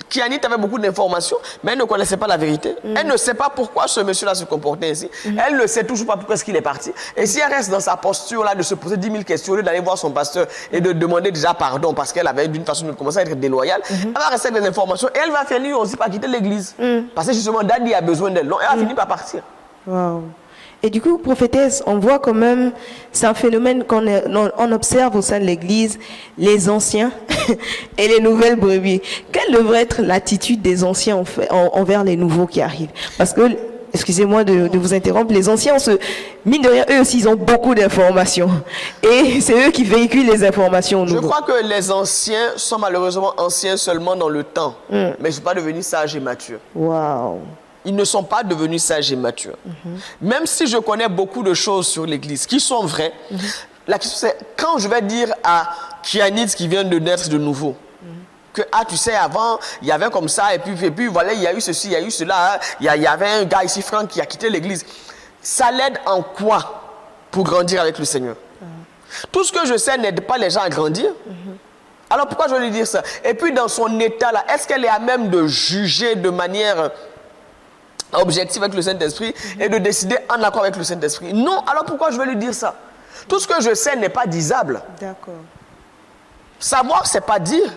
Kianit avait beaucoup d'informations, mais elle ne connaissait pas la vérité. Elle ne sait pas pourquoi ce monsieur-là se comportait ainsi. Elle ne sait toujours pas pourquoi est-ce qu'il est parti. Et si elle reste dans sa posture-là de se poser 10 000 questions, au lieu d'aller voir son pasteur et de demander déjà pardon parce qu'elle avait d'une façon de commencer à être déloyale, elle va rester avec des informations et elle va finir aussi par quitter l'église. Parce que justement, Daddy a besoin d'elle. Donc, elle va finir par partir. Wow. Et du coup, prophétesse, on voit quand même, c'est un phénomène qu'on observe au sein de l'Église, les anciens et les nouvelles brebis. Quelle devrait être l'attitude des anciens envers les nouveaux qui arrivent? Parce que, excusez-moi de vous interrompre, les anciens, mine de rien, eux aussi, ils ont beaucoup d'informations. Et c'est eux qui véhiculent les informations aux nouveaux. Je crois que les anciens sont malheureusement anciens seulement dans le temps, mais ils ne sont pas devenus sages et matures. Waouh. Ils ne sont pas devenus sages et matures. Même si je connais beaucoup de choses sur l'Église qui sont vraies, la question c'est quand je vais dire à Kianit qui vient de naître de nouveau, que tu sais, avant, il y avait comme ça, et puis voilà, il y a eu ceci, il y a eu cela, hein, il y avait un gars ici, Franck, qui a quitté l'Église. Ça l'aide en quoi pour grandir avec le Seigneur? Tout ce que je sais n'aide pas les gens à grandir. Alors pourquoi je vais lui dire ça? Et puis dans son état là, est-ce qu'elle est à même de juger de manière objectif avec le Saint-Esprit et de décider en accord avec le Saint-Esprit? Non, alors pourquoi je vais lui dire ça? Tout ce que je sais n'est pas disable. D'accord. Savoir, c'est pas dire.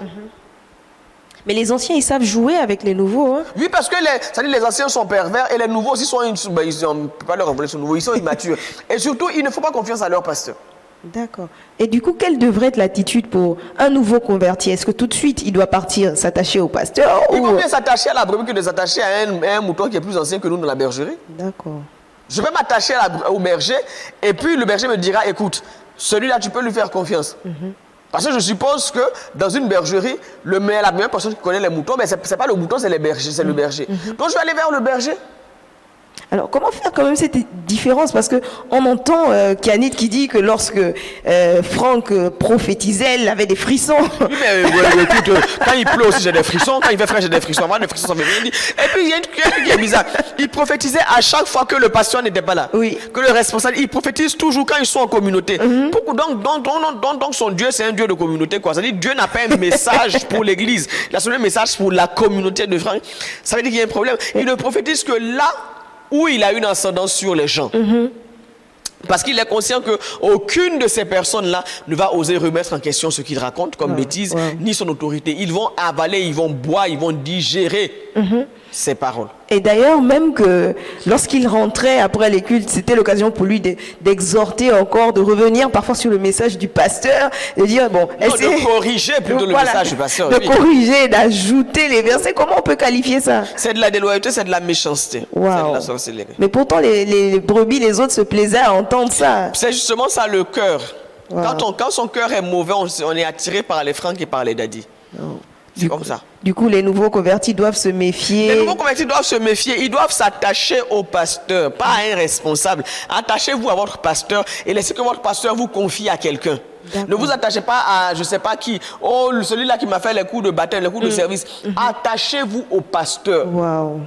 Mais les anciens, ils savent jouer avec les nouveaux. Hein? Oui, parce que les anciens sont pervers et les nouveaux aussi sont... on ne peut pas leur rappeler ce nouveau, ils sont immatures. Et surtout, il ne faut pas confiance à leur pasteur. D'accord. Et du coup, quelle devrait être l'attitude pour un nouveau converti? Est-ce que tout de suite, il doit partir s'attacher au pasteur Il vaut mieux s'attacher à la brebis que de s'attacher à un mouton qui est plus ancien que nous dans la bergerie. D'accord. Je vais m'attacher au berger et puis le berger me dira, écoute, celui-là, tu peux lui faire confiance. Parce que je suppose que dans une bergerie, la meilleure personne qui connaît les moutons, mais ce n'est pas le mouton, c'est le berger. Donc je vais aller vers le berger. Alors, comment faire quand même cette différence? Parce qu'on entend Kianit qui dit que lorsque Franck prophétisait, il avait des frissons. Oui, mais écoute, quand il pleut aussi, j'ai des frissons. Quand il fait frais, j'ai des frissons. Moi, des frissons, ça me vient. Et puis, il y a un truc qui est bizarre. Il prophétisait à chaque fois que le pasteur n'était pas là. Oui. Que le responsable, il prophétise toujours quand ils sont en communauté. Donc, son Dieu, c'est un Dieu de communauté, quoi. Ça veut dire Dieu n'a pas un message pour l'église. Il a seulement un message pour la communauté de Franck. Ça veut dire qu'il y a un problème. Il ne prophétise que là où il a une ascendance sur les gens. Parce qu'il est conscient qu'aucune de ces personnes-là ne va oser remettre en question ce qu'il raconte comme bêtise, ni son autorité. Ils vont avaler, ils vont boire, ils vont digérer ces paroles. Et d'ailleurs, même que lorsqu'il rentrait après les cultes, c'était l'occasion pour lui d'exhorter encore, de revenir parfois sur le message du pasteur, de dire, bon, de corriger plutôt le message du pasteur. De corriger, d'ajouter les versets. Comment on peut qualifier ça? C'est de la déloyauté, c'est de la méchanceté. Wow. C'est de la sorcellerie. Mais pourtant, les brebis, les autres se plaisaient à entendre ça. C'est justement ça le cœur. Wow. Quand son cœur est mauvais, on est attiré par les Franck et par les daddies. C'est comme ça. Du coup, les nouveaux convertis doivent se méfier. Les nouveaux convertis doivent se méfier. Ils doivent s'attacher au pasteur, pas à un responsable. Attachez-vous à votre pasteur et laissez que votre pasteur vous confie à quelqu'un. Ne vous attachez pas à je ne sais pas qui. Oh, celui-là qui m'a fait les coups de baptême, les coups de service. Attachez-vous au pasteur. Waouh.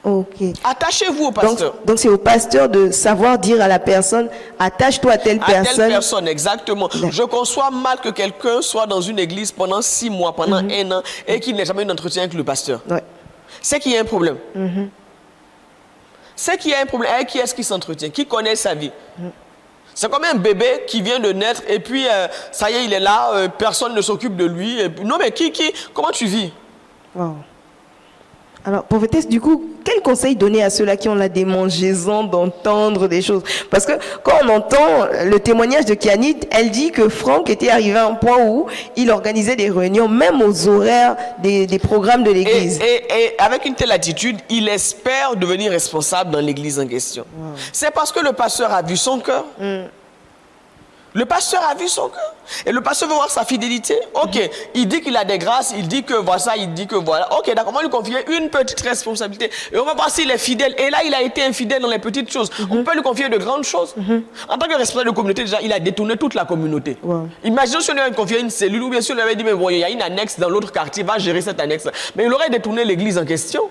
Ok. Attachez-vous au pasteur. Donc c'est au pasteur de savoir dire à la personne, attache-toi à telle personne. À telle personne, exactement. Je conçois mal que quelqu'un soit dans une église pendant 6 mois, pendant 1 an, et qu'il n'ait jamais eu d'entretien avec le pasteur. Ouais. C'est qu'il y a un problème. C'est qu'il y a un problème. Avec qui est-ce qu'il s'entretient? Qui connaît sa vie? C'est comme un bébé qui vient de naître et puis ça y est, il est là, personne ne s'occupe de lui. Et puis, non mais comment tu vis? Wow. Alors, prophétesse, du coup, quel conseil donner à ceux-là qui ont la démangeaison d'entendre des choses? Parce que quand on entend le témoignage de Kianit, elle dit que Franck était arrivé à un point où il organisait des réunions, même aux horaires des programmes de l'église. Et avec une telle attitude, il espère devenir responsable dans l'église en question. Wow. C'est parce que le pasteur a vu son cœur. Le pasteur a vu son cœur. Et le pasteur veut voir sa fidélité. Ok, il dit qu'il a des grâces, il dit que voilà ça, il dit que voilà. Ok, d'accord, on va lui confier une petite responsabilité. Et on va voir s'il est fidèle. Et là, il a été infidèle dans les petites choses. On peut lui confier de grandes choses. En tant que responsable de communauté, déjà, il a détourné toute la communauté. Wow. Imaginons si on lui avait confié une cellule, ou bien si on lui avait dit, mais bon, il y a une annexe dans l'autre quartier, va gérer cette annexe. Mais il aurait détourné l'église en question.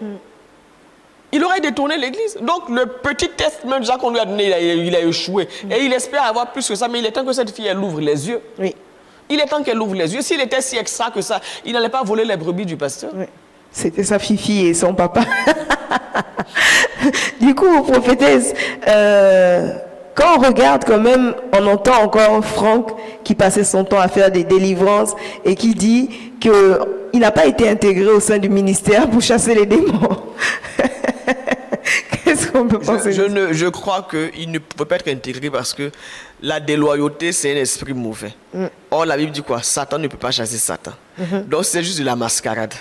Il aurait détourné l'église. Donc, le petit test même déjà qu'on lui a donné, il a échoué. Et il espère avoir plus que ça, mais il est temps que cette fille, elle ouvre les yeux. Oui. Il est temps qu'elle ouvre les yeux. S'il était si extra que ça, il n'allait pas voler les brebis du pasteur. Oui. C'était sa fifi et son papa. Du coup, prophétesse, quand on regarde quand même, on entend encore Franck qui passait son temps à faire des délivrances et qui dit qu'il n'a pas été intégré au sein du ministère pour chasser les démons. Qu'est-ce qu'on peut penser de ça? Je crois qu'il ne peut pas être intégré parce que la déloyauté, c'est un esprit mauvais. Or, la Bible dit quoi? Satan ne peut pas chasser Satan. Donc, c'est juste de la mascarade.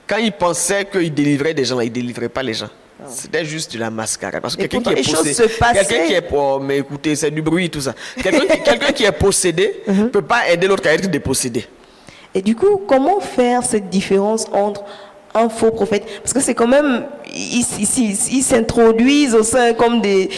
Quand il pensait qu'il délivrait des gens, il ne délivrait pas les gens. C'était juste de la mascarade. Parce que quelqu'un qui est possédé. Quelqu'un qui est. Oh, mais écoutez, c'est du bruit, tout ça. Quelqu'un qui est possédé ne peut pas aider l'autre à être dépossédé. Et du coup, comment faire cette différence entre un faux prophète? Parce que c'est quand même, ils s'introduisent au sein comme des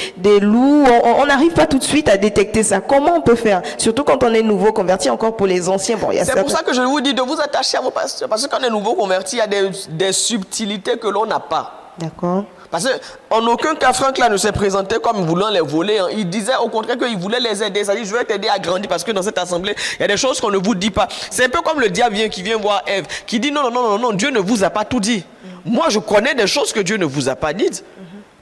loups. On n'arrive pas tout de suite à détecter ça. Comment on peut faire? Surtout quand on est nouveau converti, encore pour les anciens. Bon, c'est pour ça que je vous dis de vous attacher à vos pasteurs. Parce que quand on est nouveau converti, il y a des subtilités que l'on n'a pas. D'accord. Parce qu'en aucun cas, Franck là ne s'est présenté comme voulant les voler. Hein. Il disait au contraire qu'il voulait les aider. C'est-à-dire, je vais t'aider à grandir parce que dans cette assemblée, il y a des choses qu'on ne vous dit pas. C'est un peu comme le diable qui vient voir Ève, qui dit non, Dieu ne vous a pas tout dit. Moi, je connais des choses que Dieu ne vous a pas dites.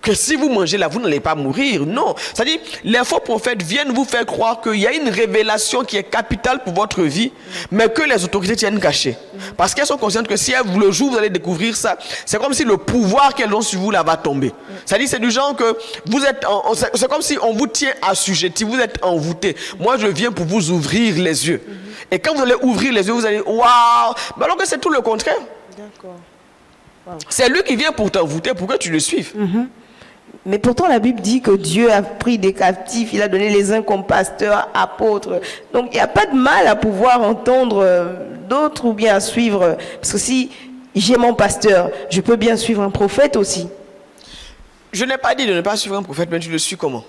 Que si vous mangez là, vous n'allez pas mourir. Non. C'est-à-dire, les faux prophètes viennent vous faire croire qu'il y a une révélation qui est capitale pour votre vie, mais que les autorités tiennent cachée. Parce qu'elles sont conscientes que si le jour où vous allez découvrir ça, c'est comme si le pouvoir qu'elles ont sur vous là va tomber. C'est-à-dire, c'est du genre que vous êtes, c'est comme si on vous tient assujetti, vous êtes envoûté. Moi, je viens pour vous ouvrir les yeux. Et quand vous allez ouvrir les yeux, vous allez, waouh! Mais alors que c'est tout le contraire. D'accord. Wow. C'est lui qui vient pour t'envoûter, pour que tu le suives. Mais pourtant, la Bible dit que Dieu a pris des captifs, il a donné les uns comme pasteurs, apôtres. Donc, il n'y a pas de mal à pouvoir entendre d'autres ou bien à suivre. Parce que si j'ai mon pasteur, je peux bien suivre un prophète aussi. Je n'ai pas dit de ne pas suivre un prophète, mais tu le suis comment?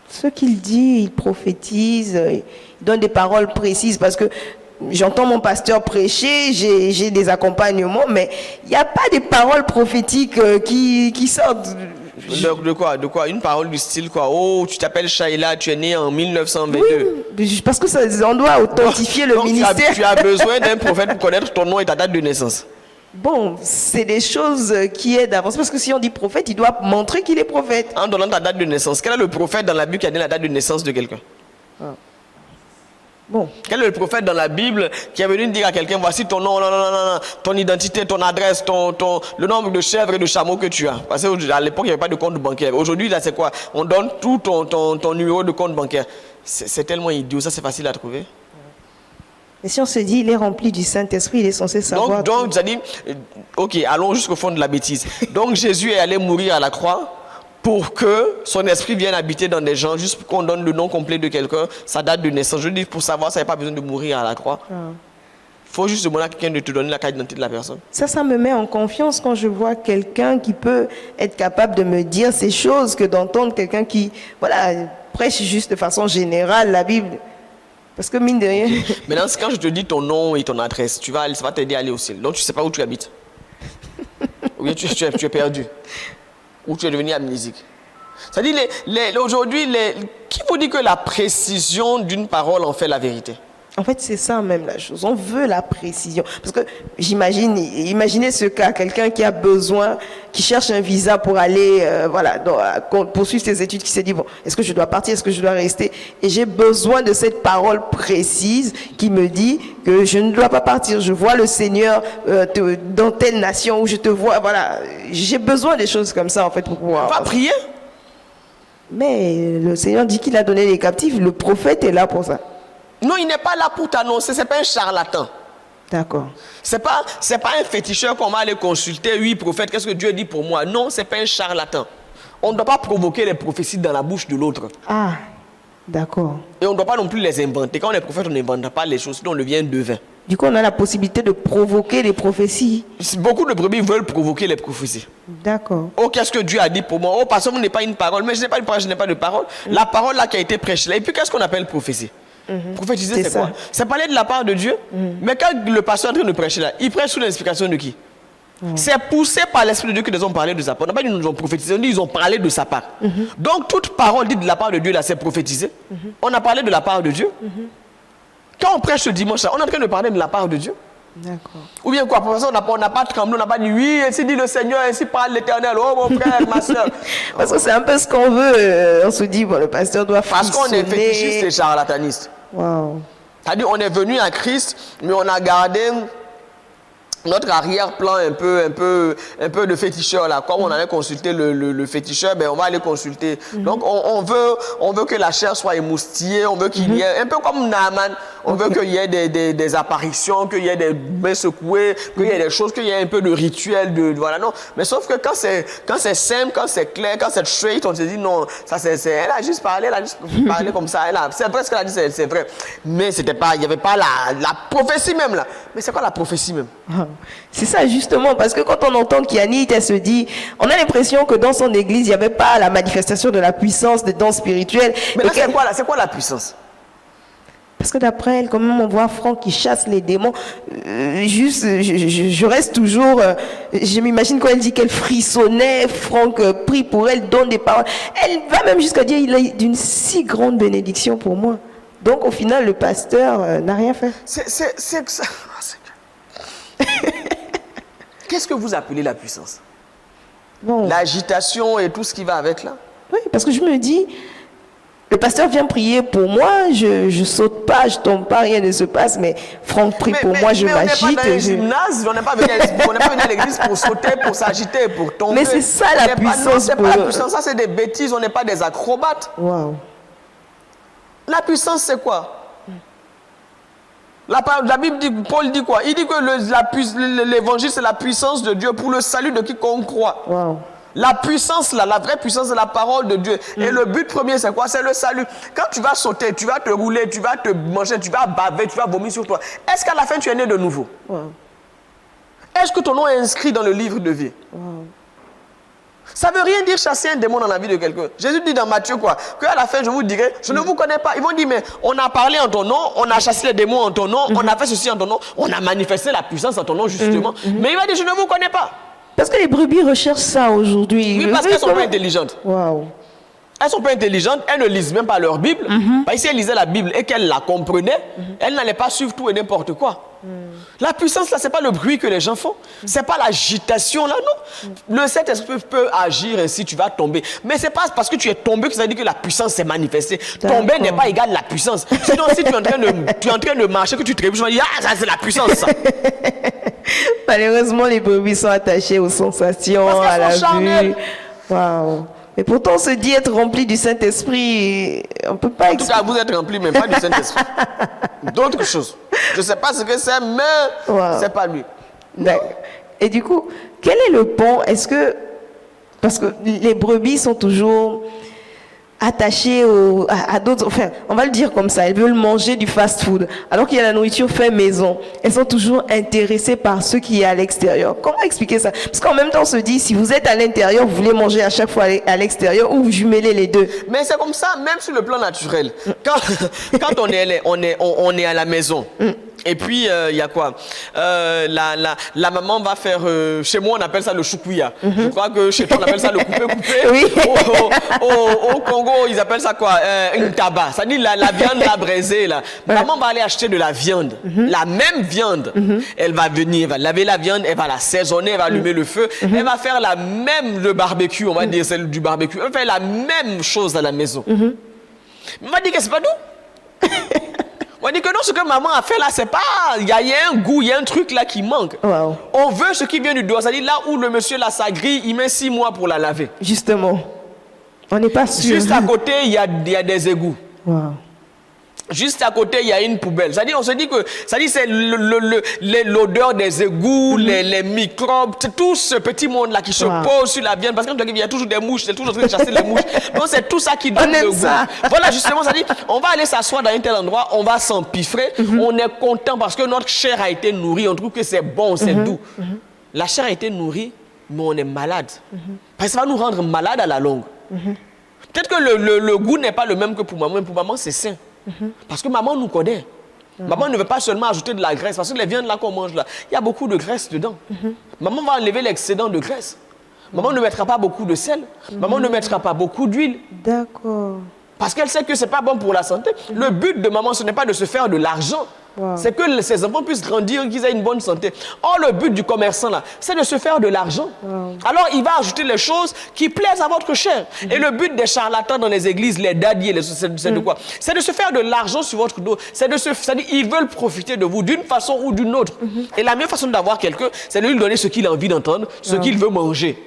Ce qu'il dit, il prophétise, il donne des paroles précises parce que j'entends mon pasteur prêcher, j'ai des accompagnements, mais il n'y a pas des paroles prophétiques qui sortent. De quoi? Une parole du style quoi? Oh, tu t'appelles Shaila, tu es né en 1922. Oui, parce que on doit authentifier le ministère. Tu as besoin d'un prophète pour connaître ton nom et ta date de naissance. Bon, c'est des choses qui aident à avancer. Parce que si on dit prophète, il doit montrer qu'il est prophète. En donnant ta date de naissance. Quel est le prophète dans la Bible qui a donné la date de naissance de quelqu'un? Bon. Quel est le prophète dans la Bible qui est venu dire à quelqu'un, voici ton nom, ton identité, ton adresse, le nombre de chèvres et de chameaux que tu as? Parce qu'à l'époque, il n'y avait pas de compte bancaire. Aujourd'hui, là, c'est quoi? On donne tout ton numéro de compte bancaire. C'est tellement idiot, ça c'est facile à trouver. Mais si on se dit, il est rempli du Saint-Esprit, il est censé savoir... Donc, c'est-à-dire, ok, allons jusqu'au fond de la bêtise. Donc, Jésus est allé mourir à la croix pour que son esprit vienne habiter dans des gens, juste pour qu'on donne le nom complet de quelqu'un, sa date de naissance. Je dis, pour savoir, ça n'a pas besoin de mourir à la croix. Il faut juste demander à quelqu'un de te donner la carte d'identité de la personne. Ça me met en confiance quand je vois quelqu'un qui peut être capable de me dire ces choses, que d'entendre quelqu'un qui, prêche juste de façon générale la Bible. Parce que mine de rien... Maintenant, quand je te dis ton nom et ton adresse, ça va t'aider à aller au ciel. Donc, tu ne sais pas où tu habites. Ou bien tu es perdu. Ou tu es devenu amnésique. C'est-à-dire, aujourd'hui, qui vous dit que la précision d'une parole en fait la vérité? En fait, c'est ça même la chose. On veut la précision. Parce que imaginez ce cas, quelqu'un qui a besoin, qui cherche un visa pour aller, poursuivre ses études, qui s'est dit, bon, est-ce que je dois partir, est-ce que je dois rester? Et j'ai besoin de cette parole précise qui me dit que je ne dois pas partir. Je vois le Seigneur dans telle nation où je te vois, J'ai besoin des choses comme ça, en fait, pour pouvoir... Va prier. Mais le Seigneur dit qu'il a donné les captifs. Le prophète est là pour ça. Non, il n'est pas là pour t'annoncer, ce n'est pas un charlatan. D'accord. C'est pas un féticheur qu'on va aller consulter, oui, prophète, qu'est-ce que Dieu dit pour moi? Non, ce n'est pas un charlatan. On ne doit pas provoquer les prophéties dans la bouche de l'autre. Ah, d'accord. Et on ne doit pas non plus les inventer. Quand on est prophète, on n'invente pas les choses, sinon on devient devin. Du coup, on a la possibilité de provoquer les prophéties. Beaucoup de brebis veulent provoquer les prophéties. D'accord. Oh, qu'est-ce que Dieu a dit pour moi? Oh, parce que vous n'avez pas une parole. Mais je n'ai pas une parole, je n'ai pas de parole. La parole là qui a été prêchée là. Et puis, qu'est-ce qu'on appelle prophétie? Prophétiser, c'est quoi? C'est parler de la part de Dieu. Mais quand le pasteur est en train de prêcher là, il prêche sous l'inspiration de qui? C'est poussé par l'Esprit de Dieu que nous ont parlé de sa part. On n'a pas dit nous ont prophétisé, on dit ils ont parlé de sa part. Donc toute parole dite de la part de Dieu là, c'est prophétisé. On a parlé de la part de Dieu. Quand on prêche ce dimanche-là, on est en train de parler de la part de Dieu. D'accord. Ou bien quoi, professeur, on n'a pas tremblé, on n'a pas dit oui, ainsi dit le Seigneur, ainsi parle l'Éternel, oh mon frère, ma soeur. Parce que c'est un peu ce qu'on veut. On se dit, bon, le pasteur doit Parce qu'on est frissonner. fétichiste et charlataniste. Wow. C'est-à-dire, on est venu à Christ, mais on a gardé notre arrière-plan un peu de féticheur là. Comme on allait consulter le féticheur, ben on va aller consulter. Donc on veut que la chair soit émoustillée, on veut qu'il y ait, un peu comme Naaman, on veut qu'il y ait des apparitions, qu'il y ait des mains secouées, qu'il y ait des choses, qu'il y ait un peu de rituel, voilà, non. Mais sauf que quand c'est simple, quand c'est clair, quand c'est straight, on se dit non, ça elle a juste parlé comme ça, c'est vrai ce qu'elle a dit, c'est vrai. Mais c'était pas, il n'y avait pas la prophétie même là. Mais c'est quoi la prophétie même? C'est ça justement, parce que quand on entend Kianit, elle se dit, on a l'impression que dans son église, il n'y avait pas la manifestation de la puissance des dons spirituels. Mais là, c'est quoi la puissance? Parce que d'après elle, quand même, on voit Franck qui chasse les démons. Je reste toujours... je m'imagine quand elle dit qu'elle frissonnait, Franck prie pour elle, donne des paroles. Elle va même jusqu'à dire, il est d'une si grande bénédiction pour moi. Donc au final, le pasteur n'a rien fait. Qu'est-ce que vous appelez la puissance? Bon. L'agitation et tout ce qui va avec là? Oui, parce que je me dis, le pasteur vient prier pour moi, je saute pas, je tombe pas, rien ne se passe, mais Franck prie pour moi, je m'agite. On n'est pas dans un gymnase, on n'est pas venu à l'église pour sauter, pour s'agiter, pour tomber. Mais c'est ça la puissance. C'est pas la puissance, ça c'est des bêtises, on n'est pas des acrobates. Wow. La puissance c'est quoi? La Bible dit, Paul dit quoi? Il dit que l'évangile c'est la puissance de Dieu pour le salut de quiconque croit. Wow. La puissance là, la vraie puissance de la parole de Dieu. Et le but premier c'est quoi? C'est le salut. Quand tu vas sauter, tu vas te rouler, tu vas te manger, tu vas baver, tu vas vomir sur toi. Est-ce qu'à la fin tu es né de nouveau? Wow. Est-ce que ton nom est inscrit dans le livre de vie? Wow. Ça ne veut rien dire chasser un démon dans la vie de quelqu'un. Jésus dit dans Matthieu quoi? Qu'à la fin, je vous dirai, je ne vous connais pas. Ils vont dire, mais on a parlé en ton nom, on a chassé les démons en ton nom, on a fait ceci en ton nom, on a manifesté la puissance en ton nom justement. Mais il va dire, je ne vous connais pas. Parce que les brebis recherchent ça aujourd'hui. Oui, parce qu'elles ne sont pas intelligentes. Wow. Elles ne sont pas intelligentes, elles ne lisent même pas leur Bible. Parce que si elles lisaient la Bible et qu'elles la comprenaient, elles n'allaient pas suivre tout et n'importe quoi. La puissance, là, ce n'est pas le bruit que les gens font. Ce n'est pas l'agitation, là, non. Le Saint-Esprit peut agir ainsi, tu vas tomber. Mais ce n'est pas parce que tu es tombé que ça veut dire que la puissance s'est manifestée. Tomber n'est pas égal à la puissance. Sinon, si tu es en train de marcher, que tu trébuches, tu vas dire, ah, ça, c'est la puissance, ça. Malheureusement, les brebis sont attachées aux sensations, à la vue. Waouh. Mais pourtant, on se dit être rempli du Saint-Esprit, on ne peut pas expliquer. En tout cas, vous êtes rempli, mais pas du Saint-Esprit. D'autres choses. Je ne sais pas ce que c'est, mais ce n'est pas lui. Et du coup, quel est le pont? Est-ce que... Parce que les brebis sont toujours attachées à d'autres... Enfin, on va le dire comme ça, elles veulent manger du fast-food, alors qu'il y a la nourriture faite maison. Elles sont toujours intéressées par ce qui est à l'extérieur. Comment expliquer ça? Parce qu'en même temps, on se dit, si vous êtes à l'intérieur, vous voulez manger à chaque fois à l'extérieur, ou vous jumelez les deux. Mais c'est comme ça, même sur le plan naturel. Quand on est à la maison, et puis il y a quoi? La maman va faire, chez moi on appelle ça le choukouya. Je crois que chez toi on appelle ça le coupé-coupé. Oui. Au Congo ils appellent ça quoi? Une tabac. Ça dit la viande la braisée là. Maman va aller acheter de la viande, la même viande. Elle va venir, elle va laver la viande, elle va la saisonner, elle va allumer le feu, elle va faire le barbecue, on va dire celle du barbecue. Elle va faire la même chose à la maison. On va dire que c'est pas nous. On dit que non, ce que maman a fait là, c'est pas... Il y a un goût, il y a un truc là qui manque. Wow. On veut ce qui vient du dehors. C'est-à-dire là où le monsieur là, sa grille, il met 6 mois pour la laver. Justement. On n'est pas sûr. Juste à côté, il y a des égouts. Wow. Juste à côté, il y a une poubelle. C'est-à-dire, on se dit que c'est l'odeur des égouts, les microbes, tout ce petit monde-là qui se pose sur la viande. Parce qu'il y a toujours des mouches, c'est toujours en train de chasser les mouches. Donc, c'est tout ça qui donne le goût. Voilà, justement, ça dit, on va aller s'asseoir dans un tel endroit, on va s'empiffrer, on est content parce que notre chair a été nourrie, on trouve que c'est bon, c'est doux. La chair a été nourrie, mais on est malade. Parce que ça va nous rendre malades à la longue. Peut-être que le goût n'est pas le même que pour maman, mais pour maman, c'est sain. Parce que maman nous connaît. Maman ne veut pas seulement ajouter de la graisse, parce que les viandes là qu'on mange là, il y a beaucoup de graisse dedans. Maman va enlever l'excédent de graisse. Maman ne mettra pas beaucoup de sel. Maman ne mettra pas beaucoup d'huile. D'accord. Parce qu'elle sait que ce n'est pas bon pour la santé. Le but de maman, ce n'est pas de se faire de l'argent. C'est que ses enfants puissent grandir, qu'ils aient une bonne santé. Or, le but du commerçant, là, c'est de se faire de l'argent. Alors, il va ajouter les choses qui plaisent à votre chair. Et le but des charlatans dans les églises, les daddies, c'est de quoi? C'est de se faire de l'argent sur votre dos. C'est-à-dire, ils veulent profiter de vous d'une façon ou d'une autre. Et la meilleure façon d'avoir quelqu'un, c'est de lui donner ce qu'il a envie d'entendre, ce qu'il veut manger.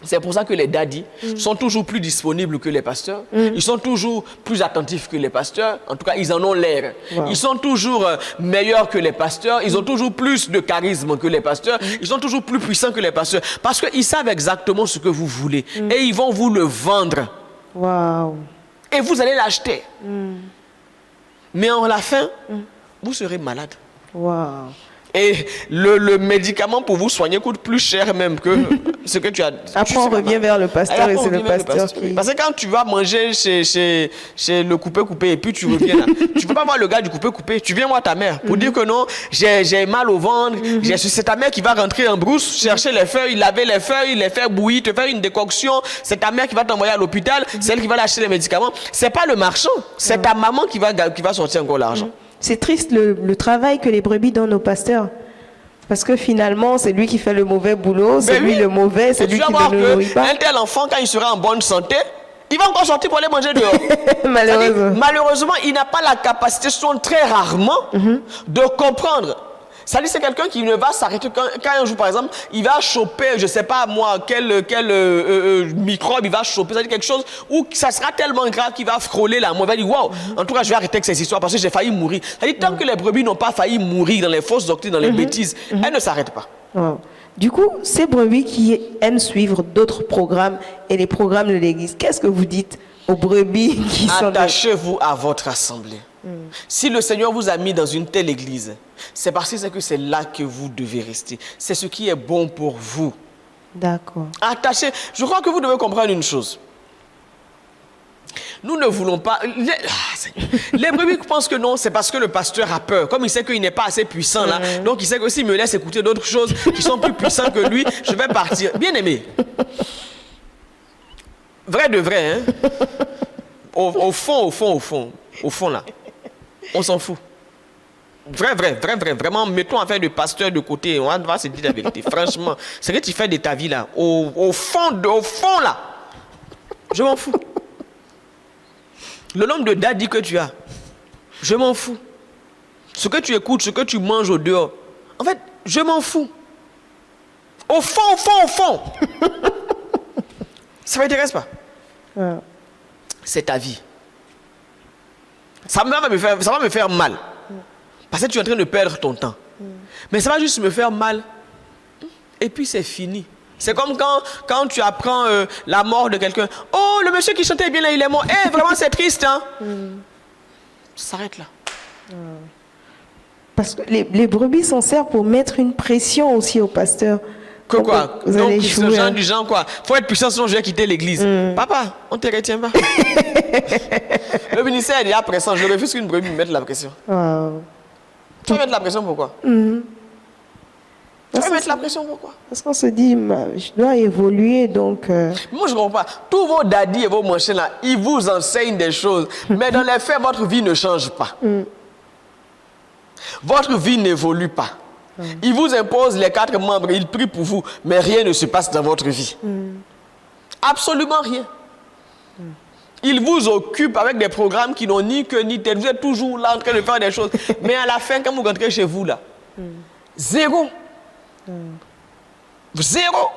C'est pour ça que les daddies sont toujours plus disponibles que les pasteurs. Ils sont toujours plus attentifs que les pasteurs. En tout cas, ils en ont l'air. Ils sont toujours meilleurs que les pasteurs. Ils ont toujours plus de charisme que les pasteurs. Ils sont toujours plus puissants que les pasteurs. Parce qu'ils savent exactement ce que vous voulez. Et ils vont vous le vendre. Et vous allez l'acheter. Mais en la fin, vous serez malade. Et le médicament pour vous soigner coûte plus cher même que ce que tu as. Après, on revient vers le pasteur et c'est le pasteur qui... Parce que quand tu vas manger chez le coupé-coupé et puis tu reviens là, tu ne peux pas voir le gars du coupé-coupé. Tu viens voir ta mère pour dire que non, j'ai mal au ventre. C'est ta mère qui va rentrer en brousse, chercher les feuilles, laver les feuilles, les faire bouillir, te faire une décoction. C'est ta mère qui va t'envoyer à l'hôpital, c'est elle qui va lâcher les médicaments. Ce n'est pas le marchand, c'est ta maman qui va sortir encore l'argent. C'est triste le travail que les brebis donnent au pasteur. Parce que finalement, c'est lui qui fait le mauvais boulot, c'est lui le mauvais, c'est lui qui ne le nourrit pas. Un tel enfant, quand il sera en bonne santé, il va encore sortir pour aller manger dehors. Malheureusement, il n'a pas la capacité, ce sont très rarement, de comprendre. Ça dit, c'est quelqu'un qui ne va s'arrêter quand un jour, par exemple, il va choper, je ne sais pas moi, quel microbe il va choper, ça dit quelque chose où ça sera tellement grave qu'il va frôler la mort. Il va dire, waouh, en tout cas, je vais arrêter avec ces histoires parce que j'ai failli mourir. Ça dit, tant que les brebis n'ont pas failli mourir dans les fausses doctrines, dans les bêtises, elles ne s'arrêtent pas. Du coup, ces brebis qui aiment suivre d'autres programmes et les programmes de l'Église, qu'est-ce que vous dites aux brebis qui sont... Attachez-vous à votre assemblée. Si le Seigneur vous a mis dans une telle église, c'est parce que c'est là que vous devez rester. C'est ce qui est bon pour vous. D'accord. Attachez. Je crois que vous devez comprendre une chose. Nous ne voulons pas... Les brebis pensent que non, c'est parce que le pasteur a peur. Comme il sait qu'il n'est pas assez puissant là, donc il sait que s'il me laisse écouter d'autres choses qui sont plus puissantes que lui, je vais partir. Bien aimé. Vrai de vrai, hein? Au fond là. On s'en fout. Vraiment, mettons affaire de pasteur de côté. On va se dire la vérité. Franchement, ce que tu fais de ta vie là, au fond là, je m'en fous. Le nombre de daddy que tu as, je m'en fous. Ce que tu écoutes, ce que tu manges au dehors, en fait, je m'en fous. Au fond. Ça ne m'intéresse pas. C'est ta vie. Ça va me faire mal. Parce que tu es en train de perdre ton temps. Mais ça va juste me faire mal. Et puis c'est fini. C'est comme quand tu apprends la mort de quelqu'un. Oh, le monsieur qui chantait bien là, il est mort. Eh, vraiment c'est triste, hein. Ça s'arrête là. Parce que les brebis s'en servent pour mettre une pression aussi au pasteur. Que quoi? Vous Donc, allez ce genre du genre quoi? Faut être puissant sinon je vais quitter l'église. Papa, on te retient pas. Le ministère est déjà pressant. Je refuse qu'une brebis me mette la pression. Tu vas mettre la pression pourquoi? Tu vas mettre la pression pourquoi? Parce qu'on se dit, je dois évoluer donc... Moi je ne comprends pas. Tous vos daddies et vos machins là, ils vous enseignent des choses. Mais dans les faits, votre vie ne change pas. Votre vie n'évolue pas. Il vous impose les 4 membres, il prie pour vous, mais rien ne se passe dans votre vie. Absolument rien. Il vous occupe avec des programmes qui n'ont ni queue ni tête. Vous êtes toujours là en train de faire des choses. Mais à la fin, quand vous rentrez chez vous, là, zéro. Zéro.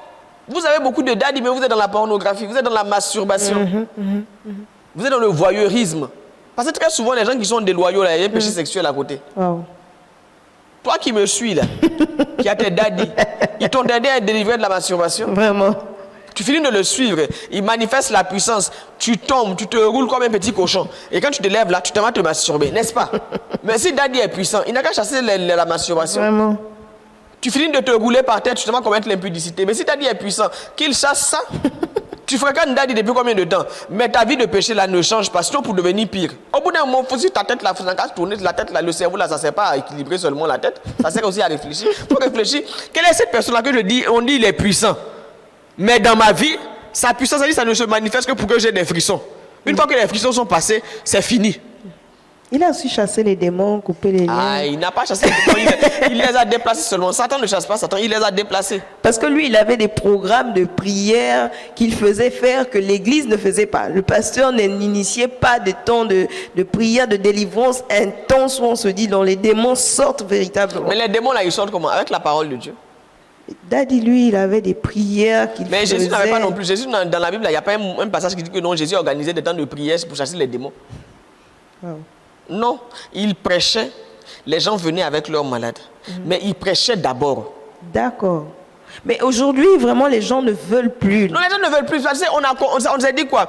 Vous avez beaucoup de daddy, mais vous êtes dans la pornographie, vous êtes dans la masturbation. Vous êtes dans le voyeurisme. Parce que très souvent, les gens qui sont déloyaux, là, il y a un péché sexuel à côté. Toi qui me suis là, qui a tes daddy, ils t'ont aidé à délivrer de la masturbation. Vraiment. Tu finis de le suivre, il manifeste la puissance, tu tombes, tu te roules comme un petit cochon. Et quand tu te lèves là, tu te vas te masturber, n'est-ce pas? Mais si daddy est puissant, il n'a qu'à chasser la masturbation. Vraiment. Tu finis de te rouler par terre, tu te vas commettre l'impudicité. Mais si daddy est puissant, qu'il chasse ça. Tu fréquentes daddy depuis combien de temps? Mais ta vie de péché là ne change pas, sinon pour devenir pire. Au bout d'un moment, il faut que ta tête là, faut tourner la tête là, le cerveau là, ça ne sert pas à équilibrer seulement la tête, ça sert aussi à réfléchir. Il faut réfléchir. Quelle est cette personne là que je dis, on dit il est puissant. Mais dans ma vie, sa puissance, ça ne se manifeste que pour que j'ai des frissons. Une fois que les frictions sont passées, c'est fini. Il a aussi chassé les démons, coupé les liens. Ah, il n'a pas chassé les démons, il les a déplacés seulement. Satan ne chasse pas Satan, il les a déplacés. Parce que lui, il avait des programmes de prière qu'il faisait faire que l'église ne faisait pas. Le pasteur n'initiait pas de temps de prière, de délivrance intense où on se dit dont les démons sortent véritablement. Mais les démons là, ils sortent comment? Avec la parole de Dieu. Daddy, lui, il avait des prières qu'il faisait. Mais Jésus n'avait pas non plus. Jésus, dans la Bible, il n'y a pas un passage qui dit que non, Jésus organisait des temps de prière pour chasser les démons. Wow. Non, il prêchait. Les gens venaient avec leurs malades. Mais il prêchait d'abord. D'accord. Mais aujourd'hui, vraiment, les gens ne veulent plus. Non, les gens ne veulent plus. On s'est dit quoi?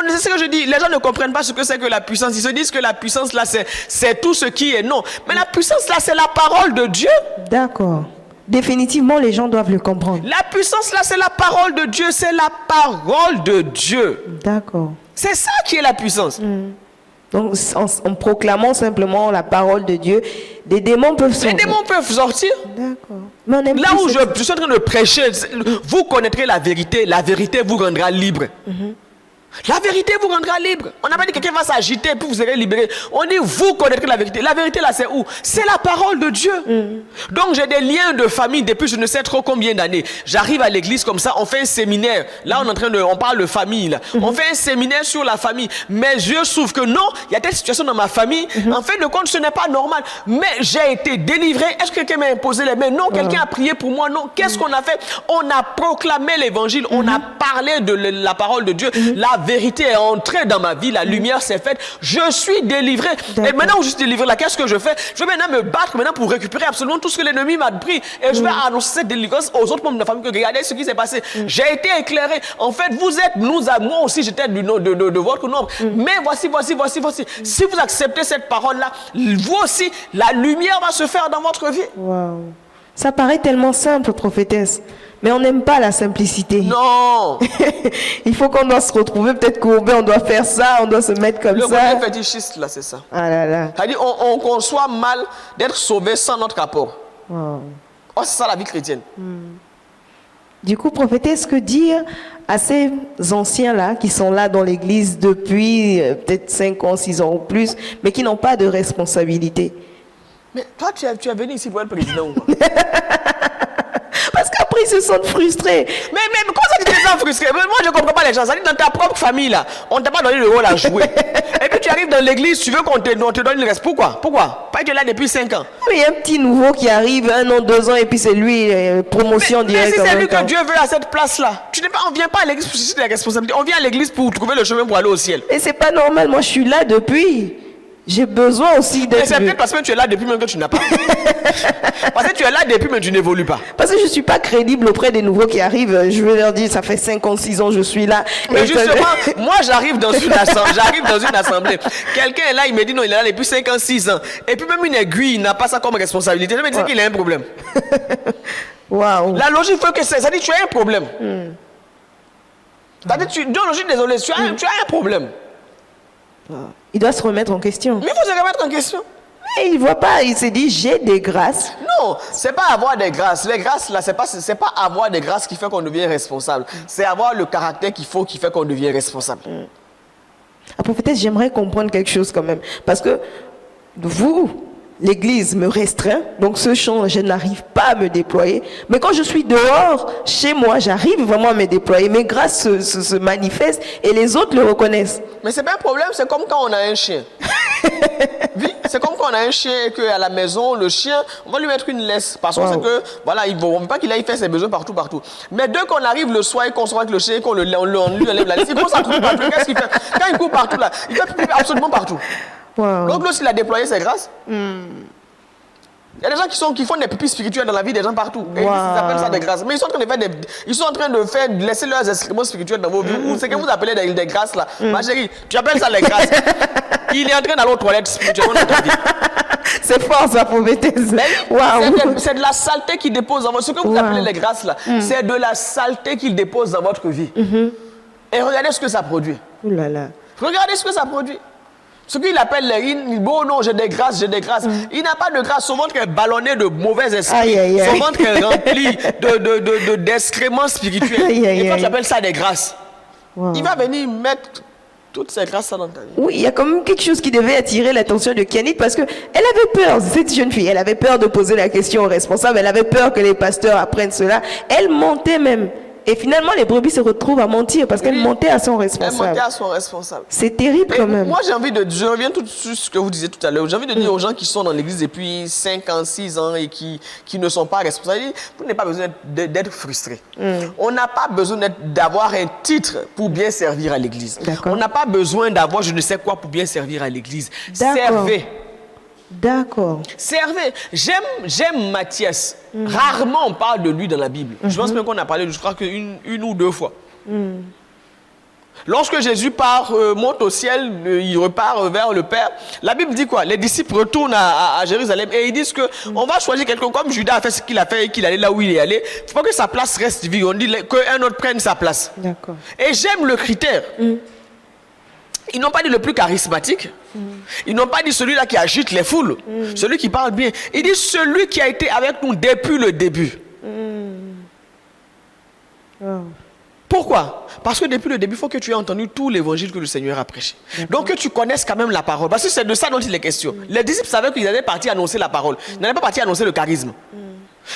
C'est ce que je dis. Les gens ne comprennent pas ce que c'est que la puissance. Ils se disent que la puissance là, c'est tout ce qui est. Non. Mais la puissance là, c'est la parole de Dieu. D'accord. Définitivement, les gens doivent le comprendre. La puissance là, c'est la parole de Dieu. C'est la parole de Dieu. D'accord. C'est ça qui est la puissance. Donc, en proclamant simplement la parole de Dieu, des démons peuvent sortir. Les démons peuvent sortir. D'accord. Mais on aime Là plus où cette- je suis en train de prêcher, vous connaîtrez la vérité vous rendra libre. La vérité vous rendra libre. On n'a pas dit que quelqu'un va s'agiter puis vous serez libéré. On dit vous connaîtrez la vérité. La vérité là c'est où? C'est la parole de Dieu. Donc j'ai des liens de famille depuis je ne sais trop combien d'années. J'arrive à l'église comme ça, on fait un séminaire. Là on parle de famille là. On fait un séminaire sur la famille. Mes yeux s'ouvrent que non, il y a telle situation dans ma famille. En fin de compte ce n'est pas normal. Mais j'ai été délivré. Est-ce que quelqu'un m'a imposé les mains? Non. Quelqu'un a prié pour moi? Non. Qu'est-ce qu'on a fait? On a proclamé l'évangile. On a parlé de la parole de Dieu. La vérité est entrée dans ma vie, la lumière s'est faite, je suis délivré. Et maintenant où je suis délivré là, qu'est-ce que je fais? Je vais maintenant me battre maintenant pour récupérer absolument tout ce que l'ennemi m'a pris. Et je vais annoncer cette délivrance aux autres membres de la famille que regardez ce qui s'est passé. J'ai été éclairé. En fait, vous êtes, moi aussi j'étais de votre nombre. Mais voici. Si vous acceptez cette parole-là, vous aussi, la lumière va se faire dans votre vie. Waouh. Ça paraît tellement simple, prophétesse. Mais on n'aime pas la simplicité. Non. Il faut qu'on doit se retrouver, peut-être courbé, on doit faire ça, on doit se mettre comme Le ça. côté fétichiste là, c'est ça. Ah là là. C'est-à-dire, on conçoit mal d'être sauvé sans notre apport. Wow. Oh, c'est ça la vie chrétienne. Du coup, prophétesse, que dire à ces anciens-là qui sont là dans l'église depuis peut-être 5 ans, 6 ans ou plus, mais qui n'ont pas de responsabilité? Mais toi, tu es venu ici pour être président ou quoi? Parce qu'après, ils se sentent frustrés. Mais comment ça tu te sens frustré? Moi, je ne comprends pas les gens. Ça dit dans ta propre famille, là, on ne t'a pas donné le rôle à jouer. Et puis tu arrives dans l'église, tu veux qu'on te donne le reste. Pourquoi? Pas que tu es là depuis 5 ans. Il y a un petit nouveau qui arrive, 1 an, 2 ans, et puis c'est lui, promotion Mais directe. si en c'est même lui que temps. Dieu veut à cette place-là, on ne vient pas à l'église pour susciter des responsabilités. On vient à l'église pour trouver le chemin pour aller au ciel. Et c'est pas normal, moi je suis là depuis. J'ai besoin aussi Mais d'être... c'est peut-être parce que tu es là depuis même que tu n'as pas. Parce que tu es là depuis mais tu n'évolues pas. Parce que je ne suis pas crédible auprès des nouveaux qui arrivent. Je vais leur dire, ça fait 5 ans, 6 ans, je suis là. Mais Et justement, moi j'arrive dans une assemblée. Quelqu'un est là, il me dit non, il est là depuis 5 ans, 6 ans. Et puis même une aiguille, il n'a pas ça comme responsabilité. Je me dis qu'il a un problème. Waouh. La logique fait que ça dit tu as un problème. C'est-à-dire, dans la logique, désolé, tu as un problème. Il doit se remettre en question. Mais il faut se remettre en question. Et il ne voit pas, il s'est dit, j'ai des grâces. Non, c'est pas avoir des grâces. Les grâces, là, c'est pas avoir des grâces qui fait qu'on devient responsable. C'est avoir le caractère qu'il faut qui fait qu'on devient responsable. Ah, peut-être j'aimerais comprendre quelque chose quand même. Parce que vous, l'Église me restreint, donc ce champ, je n'arrive pas à me déployer. Mais quand je suis dehors, chez moi, j'arrive vraiment à me déployer. Mes grâces se manifestent et les autres le reconnaissent. Mais c'est pas un problème, c'est comme quand on a un chien. Oui, c'est comme quand on a un chien et qu'à la maison, le chien, on va lui mettre une laisse. Parce qu'on sait que, voilà, on ne veut pas qu'il aille faire ses besoins partout. Mais dès qu'on arrive le soir et qu'on se voit avec le chien et qu'on lui enlève la laisse, il commence à courir partout. Qu'est-ce qu'il fait? Quand il court partout là, il fait absolument partout. Wow. Donc là, s'il a déployé ses grâces, il y a des gens qui font des pipis spirituels dans la vie des gens partout. Et ils appellent ça des grâces. Mais ils sont en train de faire laisser leurs excréments spirituels dans vos vies. C'est que vous appelez des grâces là. Ma chérie, tu appelles ça les grâces. Il est en train d'aller aux toilettes spirituellement dans ta vie. C'est fort ça, prophétesse. Waouh. C'est de la saleté qu'il dépose dans votre vie. Ce que vous appelez les grâces là, c'est de la saleté qu'il dépose dans votre vie. Et regardez ce que ça produit. Ouh là là. Regardez ce que ça produit. Ce qu'il appelle les rimes, bon non, j'ai des grâces. Il n'a pas de grâce. Son ventre est ballonné de mauvais esprits. Son ventre est rempli d'excréments spirituels. Et toi, tu appelles ça des grâces. Il va venir mettre Toutes ces grâces-là dans ta vie. Oui, il y a quand même quelque chose qui devait attirer l'attention de Kianit parce qu'elle avait peur, cette jeune fille, elle avait peur de poser la question aux responsables, elle avait peur que les pasteurs apprennent cela. Elle mentait même. Et finalement, les brebis se retrouvent à mentir parce qu'elle mentait à son Elle responsable. mentait à son responsable. C'est terrible quand même. Moi, je reviens tout sur ce que vous disiez tout à l'heure. J'ai envie de dire aux gens qui sont dans l'église depuis 5 ans, 6 ans et qui ne sont pas responsables, vous n'avez pas besoin d'être frustrés. On n'a pas besoin d'avoir un titre pour bien servir à l'église. D'accord. On n'a pas besoin d'avoir je ne sais quoi pour bien servir à l'église. D'accord. Servez. D'accord. Servez. J'aime Matthias. Rarement on parle de lui dans la Bible. Je pense même qu'on a parlé, je crois qu'une ou deux fois. Lorsque Jésus monte au ciel, il repart vers le Père, la Bible dit quoi? Les disciples retournent à Jérusalem et ils disent qu'on va choisir quelqu'un comme Judas a fait ce qu'il a fait et qu'il allait là où il est allé. Il ne faut pas que sa place reste vide. On dit qu'un autre prenne sa place. D'accord. Et j'aime le critère. Ils n'ont pas dit le plus charismatique. Ils n'ont pas dit celui-là qui agite les foules. Celui qui parle bien. Ils disent celui qui a été avec nous depuis le début. Pourquoi? Parce que depuis le début, il faut que tu aies entendu tout l'évangile que le Seigneur a prêché. Donc que tu connaisses quand même la parole. Parce que c'est de ça dont il est question. Les disciples savaient qu'ils allaient partir annoncer la parole. Ils n'allaient pas partir annoncer le charisme.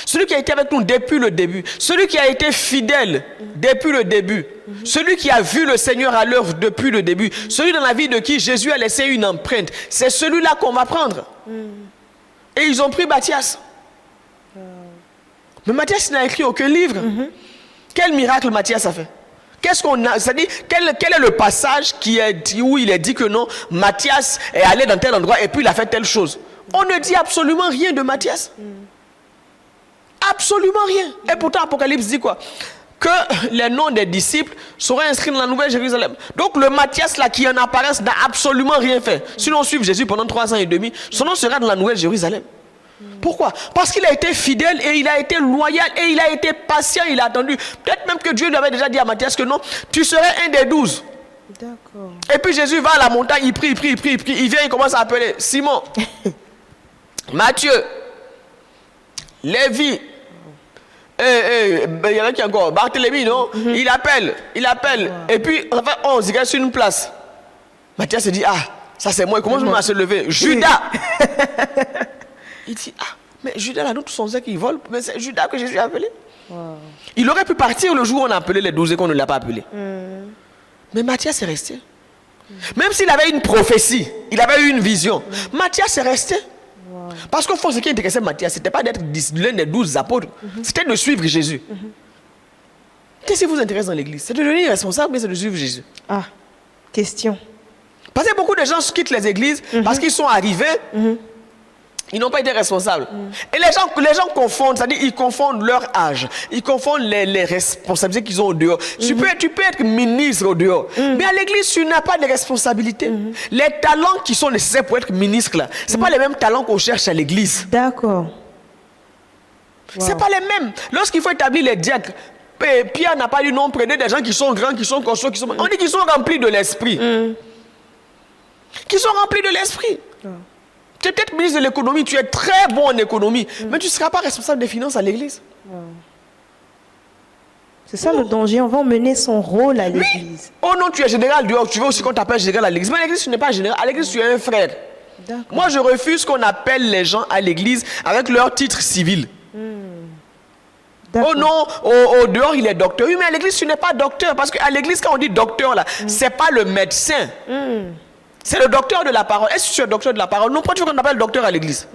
Celui qui a été avec nous depuis le début, celui qui a été fidèle depuis le début, celui qui a vu le Seigneur à l'œuvre depuis le début, celui dans la vie de qui Jésus a laissé une empreinte, c'est celui-là qu'on va prendre. Et ils ont pris Matthias. Mais Matthias n'a écrit aucun livre. Quel miracle Matthias a fait? Qu'est-ce qu'on a? C'est-à-dire, quel est le passage où il est dit que non, Matthias est allé dans tel endroit et puis il a fait telle chose? On ne dit absolument rien de Matthias. Absolument rien. Et pourtant, Apocalypse dit quoi? Que les noms des disciples seraient inscrits dans la Nouvelle Jérusalem. Donc le Matthias là qui en apparaît n'a absolument rien fait. Si l'on suit Jésus pendant 3 ans et demi, son nom sera dans la Nouvelle Jérusalem. Pourquoi? Parce qu'il a été fidèle et il a été loyal et il a été patient, il a attendu. Peut-être même que Dieu lui avait déjà dit à Matthias que non, tu serais un des 12. D'accord. Et puis Jésus va à la montagne, il prie, il vient, il commence à appeler Simon, Matthieu, Lévi, il y en a qui encore, Barthélemy, non? Il appelle. Et puis, enfin, 11, il reste une place. Matthias se dit, ah, ça c'est moi, comment je vais se lever? Judas. Il dit, ah, mais Judas là, nous tous on sait qu'il vole, mais c'est Judas que Jésus a appelé. Il aurait pu partir le jour où on a appelé les 12 et qu'on ne l'a pas appelé. Mais Matthias est resté. Même s'il avait une prophétie, il avait eu une vision, Matthias est resté. Parce qu'au fond, ce qui intéressait Matthias, ce n'était pas d'être l'un des 12 apôtres, c'était de suivre Jésus. Qu'est-ce qui vous intéresse dans l'église? C'est de devenir responsable, mais c'est de suivre Jésus. Ah, question. Parce que beaucoup de gens quittent les églises parce qu'ils sont arrivés, ils n'ont pas été responsables. Et les gens confondent, c'est-à-dire ils confondent leur âge, ils confondent les responsabilités qu'ils ont au dehors. Tu peux être ministre au dehors, mais à l'église, tu n'as pas de responsabilité. Les talents qui sont nécessaires pour être ministre, là, ce n'est pas les mêmes talents qu'on cherche à l'église. D'accord. Ce n'est pas les mêmes. Lorsqu'il faut établir les diacres, Pierre n'a pas dit non, prenez des gens qui sont grands, qui sont costauds, qui sont... On dit qu'ils sont remplis de l'esprit. Qui sont remplis de l'esprit. Tu es peut-être ministre de l'économie, tu es très bon en économie, mais tu ne seras pas responsable des finances à l'église. C'est ça le danger, on va emmener son rôle à l'église. Oh non, tu es général dehors, tu veux aussi qu'on t'appelle général à l'église. Mais à l'église, tu n'es pas général, à l'église, tu es un frère. Moi, je refuse qu'on appelle les gens à l'église avec leur titre civil. Oh non, au dehors, il est docteur. Oui, mais à l'église, tu n'es pas docteur, parce qu'à l'église, quand on dit docteur, là, c'est pas le médecin. C'est le docteur de la parole. Est-ce que tu es docteur de la parole? Non, pourquoi tu veux qu'on appelle docteur à l'église?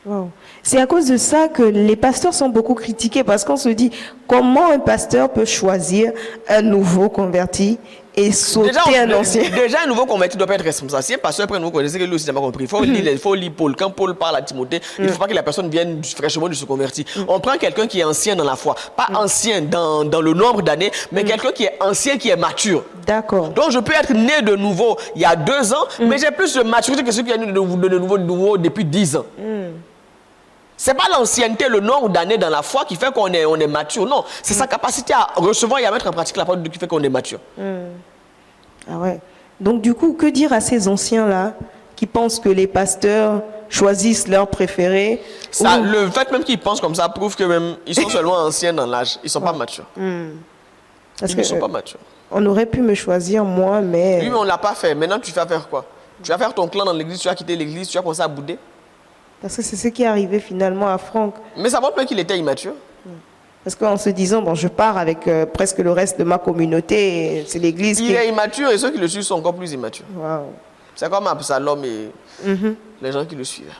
Wow. C'est à cause de ça que les pasteurs sont beaucoup critiqués, parce qu'on se dit, comment un pasteur peut choisir un nouveau converti et sauter un ancien? Déjà, un nouveau converti ne doit pas être responsable. Si un pasteur prend un nouveau converti, c'est que lui aussi n'a pas compris. Il faut lire Paul. Quand Paul parle à Timothée, il ne faut pas que la personne vienne fraîchement de se convertir. On prend quelqu'un qui est ancien dans la foi. Pas ancien dans le nombre d'années, mais quelqu'un qui est ancien, qui est mature. D'accord. Donc, je peux être né de nouveau il y a 2 ans, mais j'ai plus de maturité que celui qui est né de nouveau depuis 10 ans. Ce n'est pas l'ancienneté, le nombre d'années dans la foi qui fait qu'on est mature. Non, c'est sa capacité à recevoir et à mettre en pratique la parole de Dieu qui fait qu'on est mature. Ah ouais. Donc du coup, que dire à ces anciens-là qui pensent que les pasteurs choisissent leurs préférés? Ça, le fait même qu'ils pensent comme ça prouve que même ils sont seulement anciens dans l'âge. Ils ne sont pas matures. Ils ne sont pas matures. On aurait pu me choisir, moi, mais... Oui, mais on ne l'a pas fait. Maintenant, tu vas faire quoi? Tu vas faire ton clan dans l'église, tu vas quitter l'église, tu vas commencer à bouder. Parce que c'est ce qui est arrivé finalement à Franck. Mais ça montre bien qu'il était immature. Parce qu'en se disant, bon, je pars avec presque le reste de ma communauté, c'est l'église Il est immature et ceux qui le suivent sont encore plus immatures. Waouh. C'est comme Absalom et les gens qui le suivent.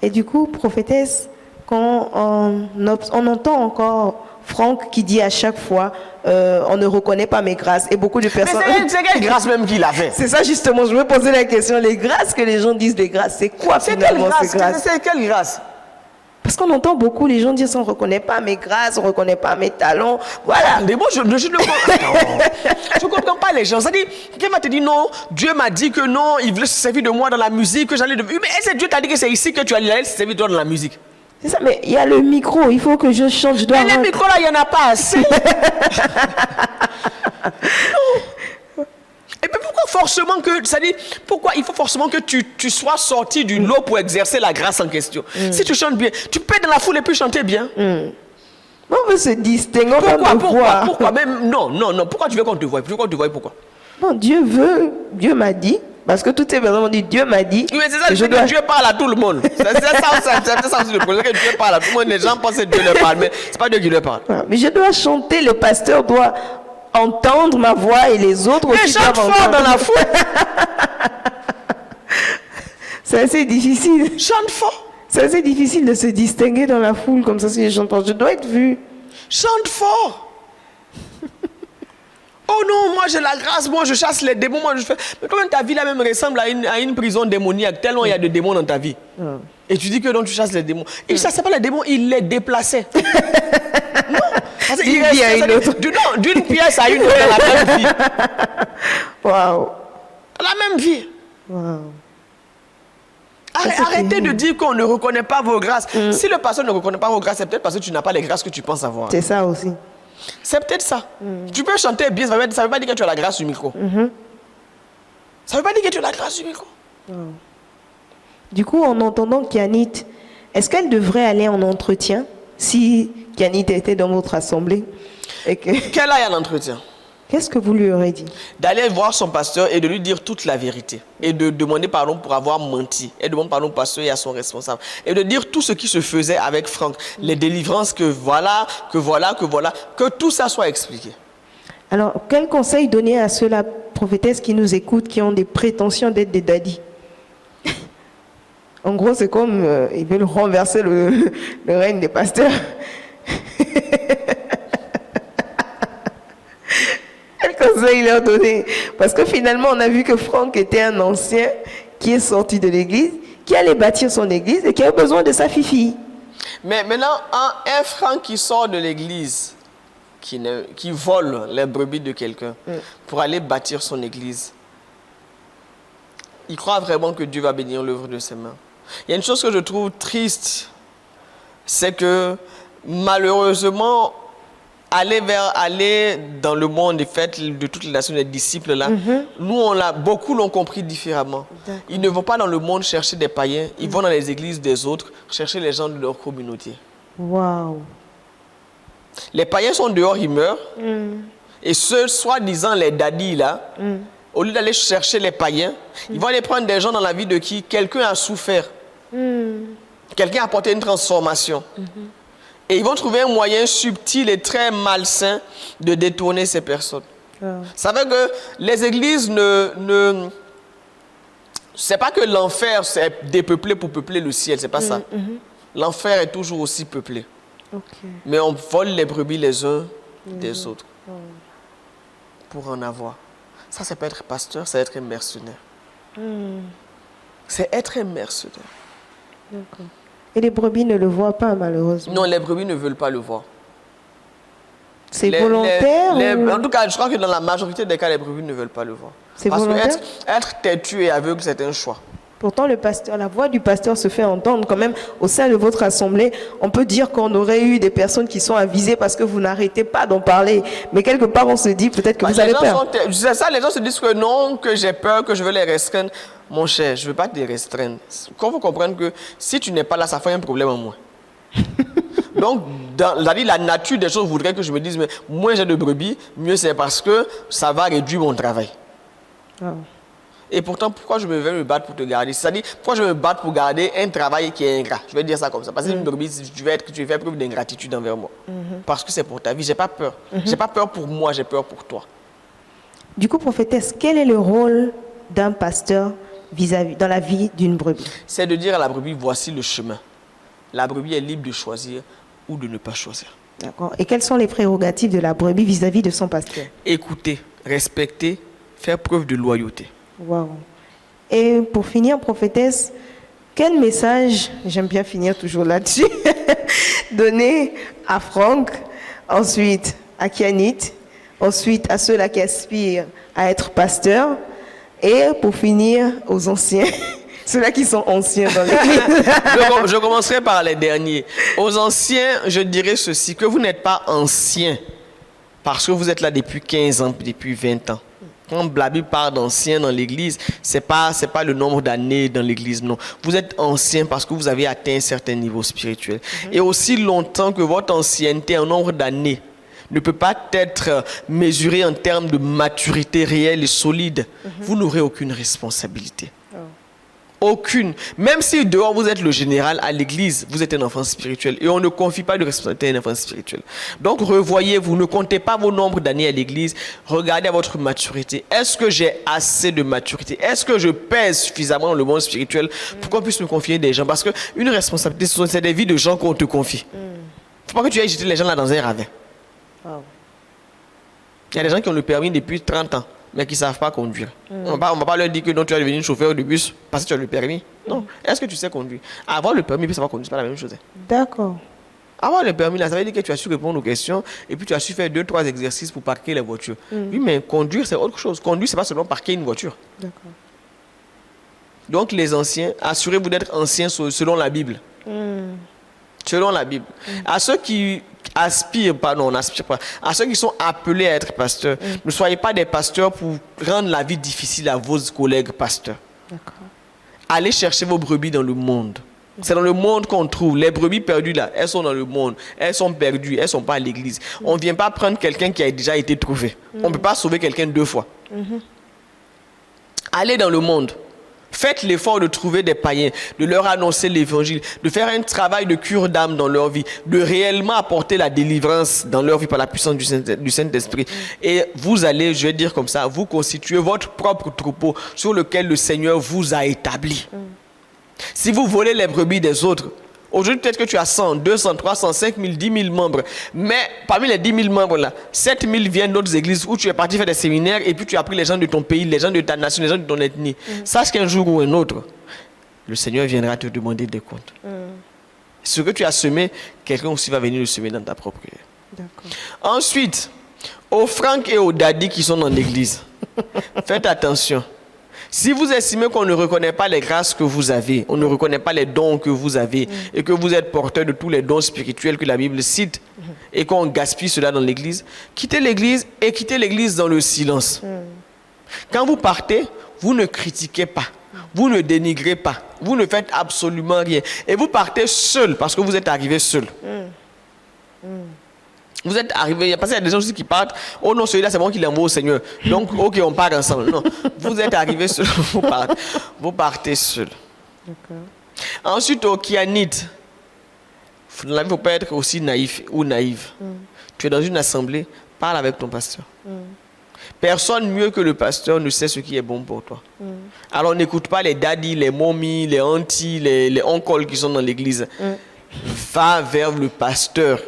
Et du coup, prophétesse, quand on entend encore Franck qui dit à chaque fois, on ne reconnaît pas mes grâces. Et beaucoup de personnes... Mais c'est quelle grâce même qu'il a fait? C'est ça justement, je me posais la question, les grâces que les gens disent, les grâces, c'est quoi finalement ces grâces? C'est quelle grâce? Parce qu'on entend beaucoup les gens dire, on ne reconnaît pas mes grâces, on ne reconnaît pas mes talents, voilà. Mais moi, je ne comprends pas les gens. C'est-à-dire, quelqu'un va te dire non, Dieu m'a dit que non, il voulait se servir de moi dans la musique, que j'allais... Mais est-ce que Dieu t'a dit que c'est ici que tu allais se servir de toi dans la musique? C'est ça, mais il y a le micro, il faut que je chante, je dois... Mais les micros là, il n'y en a pas assez. Et puis pourquoi forcément que, c'est-à-dire, pourquoi il faut forcément que tu sois sorti du lot pour exercer la grâce en question? Si tu chantes bien, tu peux être dans la foule et puis chanter bien. On veut se distinguer, pourquoi même, non, pourquoi tu veux qu'on te voie? Pourquoi? Non, Dieu m'a dit, parce que toutes ces personnes m'ont dit, Dieu m'a dit. Oui, mais c'est ça, que Dieu parle à tout le monde. C'est ça aussi le problème, que Dieu parle à tout le monde. Les gens pensent que Dieu leur parle, mais c'est pas Dieu qui leur parle. Mais je dois chanter, le pasteur doit entendre ma voix et les autres mais aussi chante doivent fort entendre. dans la foule. C'est assez difficile. Chante fort. C'est assez difficile de se distinguer dans la foule comme ça si je chante fort. Je dois être vue. Chante fort. Oh non, moi j'ai la grâce, moi je chasse les démons, moi je fais... Mais quand même ta vie là même ressemble à une prison démoniaque, tellement il y a de démons dans ta vie. Et tu dis que donc tu chasses les démons. Il ne chassait pas les démons, il les déplaçait. Non, parce qu'il d'une pièce à une autre dans la même vie. Waouh. La même vie. Waouh. Arrêtez de dire qu'on ne reconnaît pas vos grâces. Si le pasteur ne reconnaît pas vos grâces, c'est peut-être parce que tu n'as pas les grâces que tu penses avoir. C'est ça aussi. C'est peut-être ça. Tu peux chanter bien, ça ne veut pas dire que tu as la grâce du micro. Ça ne veut pas dire que tu as la grâce du micro. Du coup, en entendant Kianit, est-ce qu'elle devrait aller en entretien si Kianit était dans votre assemblée et que... Qu'elle aille en entretien. Qu'est-ce que vous lui aurez dit? D'aller voir son pasteur et de lui dire toute la vérité. Et de demander pardon pour avoir menti. Et de demander pardon au pasteur et à son responsable. Et de dire tout ce qui se faisait avec Franck. Les délivrances que voilà, que tout ça soit expliqué. Alors, quel conseil donner à ceux-là, prophétesses qui nous écoutent, qui ont des prétentions d'être des daddies? En gros, c'est comme ils veulent renverser le règne des pasteurs. Quel conseil leur donner? Parce que finalement, on a vu que Franck était un ancien qui est sorti de l'église, qui allait bâtir son église et qui a besoin de sa fifi. Mais maintenant, un Franck qui sort de l'église, qui vole les brebis de quelqu'un pour aller bâtir son église, il croit vraiment que Dieu va bénir l'œuvre de ses mains. Il y a une chose que je trouve triste, c'est que malheureusement, aller dans le monde et faire de toutes les nations des disciples là, beaucoup l'ont compris différemment. Ils ne vont pas dans le monde chercher des païens, ils vont dans les églises des autres chercher les gens de leur communauté. Waouh. Les païens sont dehors, ils meurent. Et ceux, soi-disant les daddies là, au lieu d'aller chercher les païens, ils vont aller prendre des gens dans la vie de qui quelqu'un a souffert. Quelqu'un a apporté une transformation. Et ils vont trouver un moyen subtil et très malsain de détourner ces personnes. Ça veut dire que les églises c'est pas que l'enfer c'est dépeuplé pour peupler le ciel, c'est pas ça. L'enfer est toujours aussi peuplé. Mais on vole les brebis les uns des autres pour en avoir. Ça, c'est pas être pasteur, c'est être un mercenaire. C'est être un mercenaire. D'accord. Et les brebis ne le voient pas, malheureusement. Non, les brebis ne veulent pas le voir. C'est volontaire En tout cas, je crois que dans la majorité des cas, les brebis ne veulent pas le voir. C'est parce volontaire? que être têtu et aveugle, c'est un choix. Pourtant, la voix du pasteur se fait entendre quand même au sein de votre assemblée. On peut dire qu'on aurait eu des personnes qui sont avisées parce que vous n'arrêtez pas d'en parler. Mais quelque part, on se dit peut-être que vous avez peur. C'est ça, les gens se disent que non, que j'ai peur, que je veux les restreindre. Mon cher, je ne veux pas te restreindre. Il faut comprendre que si tu n'es pas là, ça fait un problème en moi. Donc, la nature des choses voudrait que je me dise, mais moins j'ai de brebis, mieux c'est parce que ça va réduire mon travail. Oh. Et pourtant, pourquoi je vais me battre pour te garder? C'est-à-dire, pourquoi je vais me battre pour garder un travail qui est ingrat? Je vais dire ça comme ça. Parce que une brebis, tu vas faire preuve d'ingratitude envers moi. Parce que c'est pour ta vie. J'ai pas peur. J'ai pas peur pour moi, j'ai peur pour toi. Du coup, prophétesse, quel est le rôle d'un pasteur dans la vie d'une brebis? C'est de dire à la brebis, voici le chemin. La brebis est libre de choisir ou de ne pas choisir. D'accord. Et quelles sont les prérogatives de la brebis vis-à-vis de son pasteur? Écouter, respecter, faire preuve de loyauté. Wow. Et pour finir, prophétesse, quel message, j'aime bien finir toujours là-dessus, donner à Franck, ensuite à Kianit, ensuite à ceux-là qui aspirent à être pasteurs, et pour finir aux anciens, ceux-là qui sont anciens dans l'église. Je commencerai par les derniers. Aux anciens, je dirais ceci, que vous n'êtes pas anciens parce que vous êtes là depuis 15 ans, depuis 20 ans. Quand la Bible parle d'anciens dans l'église, c'est pas le nombre d'années dans l'église, non. Vous êtes anciens parce que vous avez atteint un certain niveau spirituel. Et aussi longtemps que votre ancienneté, un nombre d'années, ne peut pas être mesuré en termes de maturité réelle et solide, vous n'aurez aucune responsabilité. Aucune. Même si dehors vous êtes le général, à l'église, vous êtes un enfant spirituel. Et on ne confie pas de responsabilité à un enfant spirituel. Donc revoyez-vous, ne comptez pas vos nombres d'années à l'église, regardez à votre maturité. Est-ce que j'ai assez de maturité? Est-ce que je pèse suffisamment dans le monde spirituel pour qu'on puisse me confier des gens? Parce qu'une responsabilité, c'est des vies de gens qu'on te confie. Il ne faut pas que tu ailles jeter les gens là dans un ravin. Wow. Il y a des gens qui ont le permis depuis 30 ans, mais qui ne savent pas conduire. On ne va pas leur dire que non, tu vas devenir chauffeur de bus parce que tu as le permis. Non. Est-ce que tu sais conduire? Avoir le permis et savoir conduire, ce n'est pas la même chose. D'accord. Avoir le permis, là, ça veut dire que tu as su répondre aux questions et puis tu as su faire 2-3 exercices pour parquer les voitures. Oui, mais conduire, c'est autre chose. Conduire, ce n'est pas seulement parquer une voiture. D'accord. Donc, les anciens, assurez-vous d'être anciens selon la Bible. Selon la Bible. À ceux qui aspirent, pardon, on n'aspire pas, à ceux qui sont appelés à être pasteurs, ne soyez pas des pasteurs pour rendre la vie difficile à vos collègues pasteurs. D'accord. Allez chercher vos brebis dans le monde. C'est dans le monde qu'on trouve. Les brebis perdues là, elles sont dans le monde. Elles sont perdues, elles ne sont pas à l'église. On ne vient pas prendre quelqu'un qui a déjà été trouvé. On ne peut pas sauver quelqu'un 2 fois. Allez dans le monde. Faites l'effort de trouver des païens, de leur annoncer l'évangile, de faire un travail de cure d'âme dans leur vie, de réellement apporter la délivrance dans leur vie par la puissance du Saint-Esprit. Et vous allez, je vais dire comme ça, vous constituer votre propre troupeau sur lequel le Seigneur vous a établi. Si vous volez les brebis des autres, aujourd'hui peut-être que tu as 100, 200, 300, 5 000, 10 000 membres, mais parmi les 10 000 membres là, 7 000 viennent d'autres églises où tu es parti faire des séminaires et puis tu as pris les gens de ton pays, les gens de ta nation, les gens de ton ethnie. Sache qu'un jour ou un autre, le Seigneur viendra te demander des comptes. Ce que tu as semé, quelqu'un aussi va venir le semer dans ta propre vie. D'accord. Ensuite, aux Franck et aux Daddy qui sont dans l'église, faites attention. Si vous estimez qu'on ne reconnaît pas les grâces que vous avez, on ne reconnaît pas les dons que vous avez et que vous êtes porteur de tous les dons spirituels que la Bible cite et qu'on gaspille cela dans l'église, quittez l'église et quittez l'église dans le silence. Quand vous partez, vous ne critiquez pas, vous ne dénigrez pas, vous ne faites absolument rien. Et vous partez seul parce que vous êtes arrivé seul. Vous êtes arrivé, parce qu'il y a des gens aussi qui partent, oh non, celui-là c'est moi qui l'envoie au Seigneur. Donc, ok, on part ensemble. Non, vous êtes arrivé seul, vous partez seul. D'accord. Ensuite, au Kianite, il ne faut pas être aussi naïf ou naïve. Tu es dans une assemblée, parle avec ton pasteur. Personne mieux que le pasteur ne sait ce qui est bon pour toi. Alors n'écoute pas les daddies, les momies, les aunties, les oncles qui sont dans l'église. Va vers le pasteur.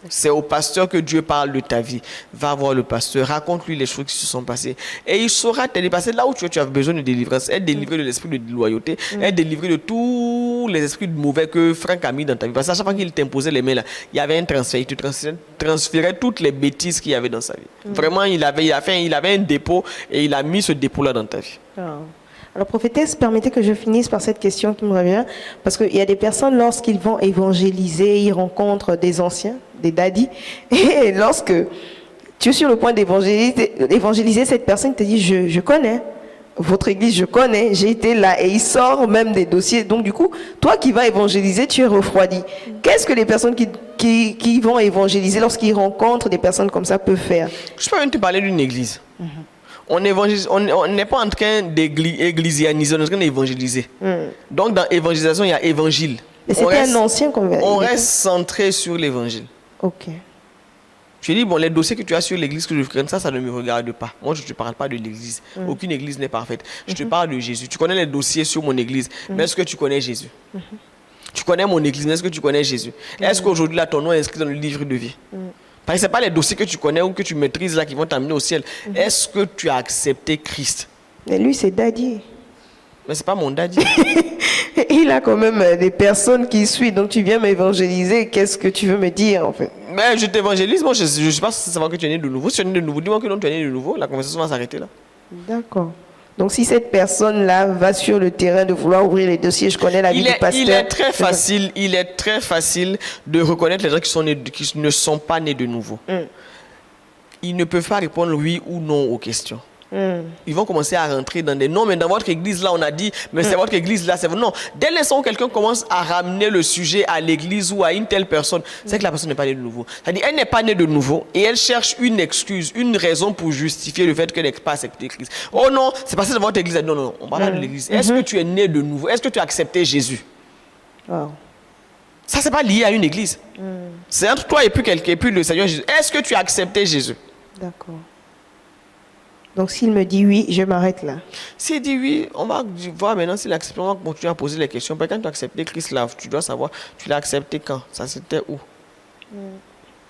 C'est au pasteur que Dieu parle de ta vie. Va voir le pasteur, raconte-lui les choses qui se sont passées. Et il saura te dépasser là où tu as besoin de délivrance. Être délivré de l'esprit de loyauté, être délivré de tous les esprits mauvais que Franck a mis dans ta vie. Parce qu'à chaque fois qu'il t'imposait les mains là, il y avait un transfert. Il te transférait toutes les bêtises qu'il y avait dans sa vie. Vraiment, il avait un dépôt et il a mis ce dépôt-là dans ta vie. Alors, prophétesse, permettez que je finisse par cette question qui me revient, parce qu'il y a des personnes, lorsqu'ils vont évangéliser, ils rencontrent des anciens, des daddies, et lorsque tu es sur le point d'évangéliser cette personne, te dit, je connais, votre église, je connais, j'ai été là et il sort même des dossiers. Donc du coup, toi qui vas évangéliser, tu es refroidi. Qu'est-ce que les personnes qui vont évangéliser lorsqu'ils rencontrent des personnes comme ça peuvent faire? Je peux même te parler d'une église. On n'est pas en train d'églisianiser, on est en train d'évangéliser. Donc dans évangélisation, il y a évangile. Et c'était un ancien converti. On reste centré sur l'évangile. Ok. Je dis, bon, les dossiers que tu as sur l'église que je fréquente, ça ne me regarde pas. Moi, je ne te parle pas de l'église. Aucune église n'est parfaite. Je te parle de Jésus. Tu connais les dossiers sur mon église, mais est-ce que tu connais Jésus? Tu connais mon église, mais est-ce que tu connais Jésus? Est-ce qu'aujourd'hui, là, ton nom est inscrit dans le livre de vie? Parce que ce n'est pas les dossiers que tu connais ou que tu maîtrises là qui vont t'amener au ciel. Est-ce que tu as accepté Christ? Mais lui, c'est Daddy. Mais ce n'est pas mon daddy. Il a quand même des personnes qui suivent. Donc tu viens m'évangéliser. Qu'est-ce que tu veux me dire en fait? Mais je t'évangélise. Moi, je ne suis pas censé savoir que tu es né de nouveau. Si tu es né de nouveau, dis-moi que non, tu es né de nouveau. La conversation va s'arrêter là. D'accord. Donc si cette personne-là va sur le terrain de vouloir ouvrir les dossiers, je connais la vie du pasteur. Il est très facile de reconnaître les gens qui ne sont pas nés de nouveau. Ils ne peuvent pas répondre oui ou non aux questions. Ils vont commencer à rentrer dans des non, mais dans votre église là on a dit, mais c'est votre église là, c'est non. Dès l'instant où quelqu'un commence à ramener le sujet à l'église ou à une telle personne, c'est que la personne n'est pas née de nouveau. C'est-à-dire elle n'est pas née de nouveau et elle cherche une excuse, une raison pour justifier le fait qu'elle n'ait pas accepté Christ. Oh non, c'est parce que c'est votre église. Non, non, on parle pas de l'église. Est-ce que tu es né de nouveau? Est-ce que tu as accepté Jésus? Wow. Ça, c'est pas lié à une église. C'est entre toi et puis le Seigneur Jésus. Est-ce que tu as accepté Jésus? D'accord. Donc s'il me dit oui, je m'arrête là. S'il dit oui, on va voir maintenant s'il accepte. On va continuer à poser les questions. Quand tu as accepté Christ là, tu dois savoir, tu l'as accepté quand? Ça c'était où?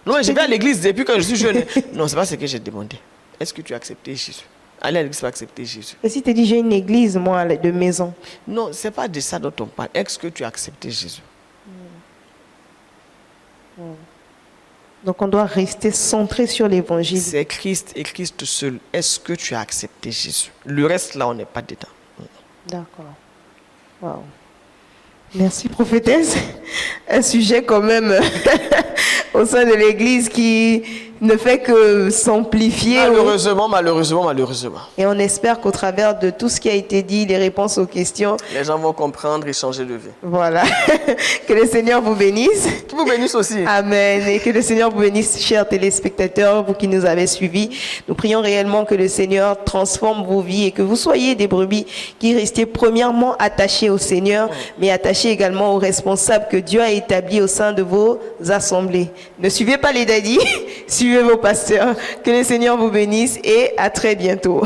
Non, je vais à l'église depuis que je suis jeune. Non, c'est pas ce que j'ai demandé. Est-ce que tu as accepté Jésus? Aller à l'église pour accepter Jésus. Et si tu dis j'ai une église, moi, de maison? Non, c'est pas de ça dont on parle. Est-ce que tu as accepté Jésus? Donc on doit rester centré sur l'évangile. C'est Christ et Christ seul. Est-ce que tu as accepté Jésus? Le reste là, on n'est pas dedans. D'accord. Wow. Merci prophétesse. Un sujet quand même au sein de l'église qui ne fait que s'amplifier. Malheureusement. Et on espère qu'au travers de tout ce qui a été dit, les réponses aux questions, les gens vont comprendre et changer de vie. Voilà. Que le Seigneur vous bénisse. Qu'il vous bénisse aussi. Amen. Et que le Seigneur vous bénisse, chers téléspectateurs, vous qui nous avez suivis. Nous prions réellement que le Seigneur transforme vos vies et que vous soyez des brebis qui restiez premièrement attachés au Seigneur, mais attachés également aux responsables que Dieu a établis au sein de vos assemblées. Ne suivez pas les daddies, suivez vos pasteurs. Que le Seigneur vous bénisse et à très bientôt.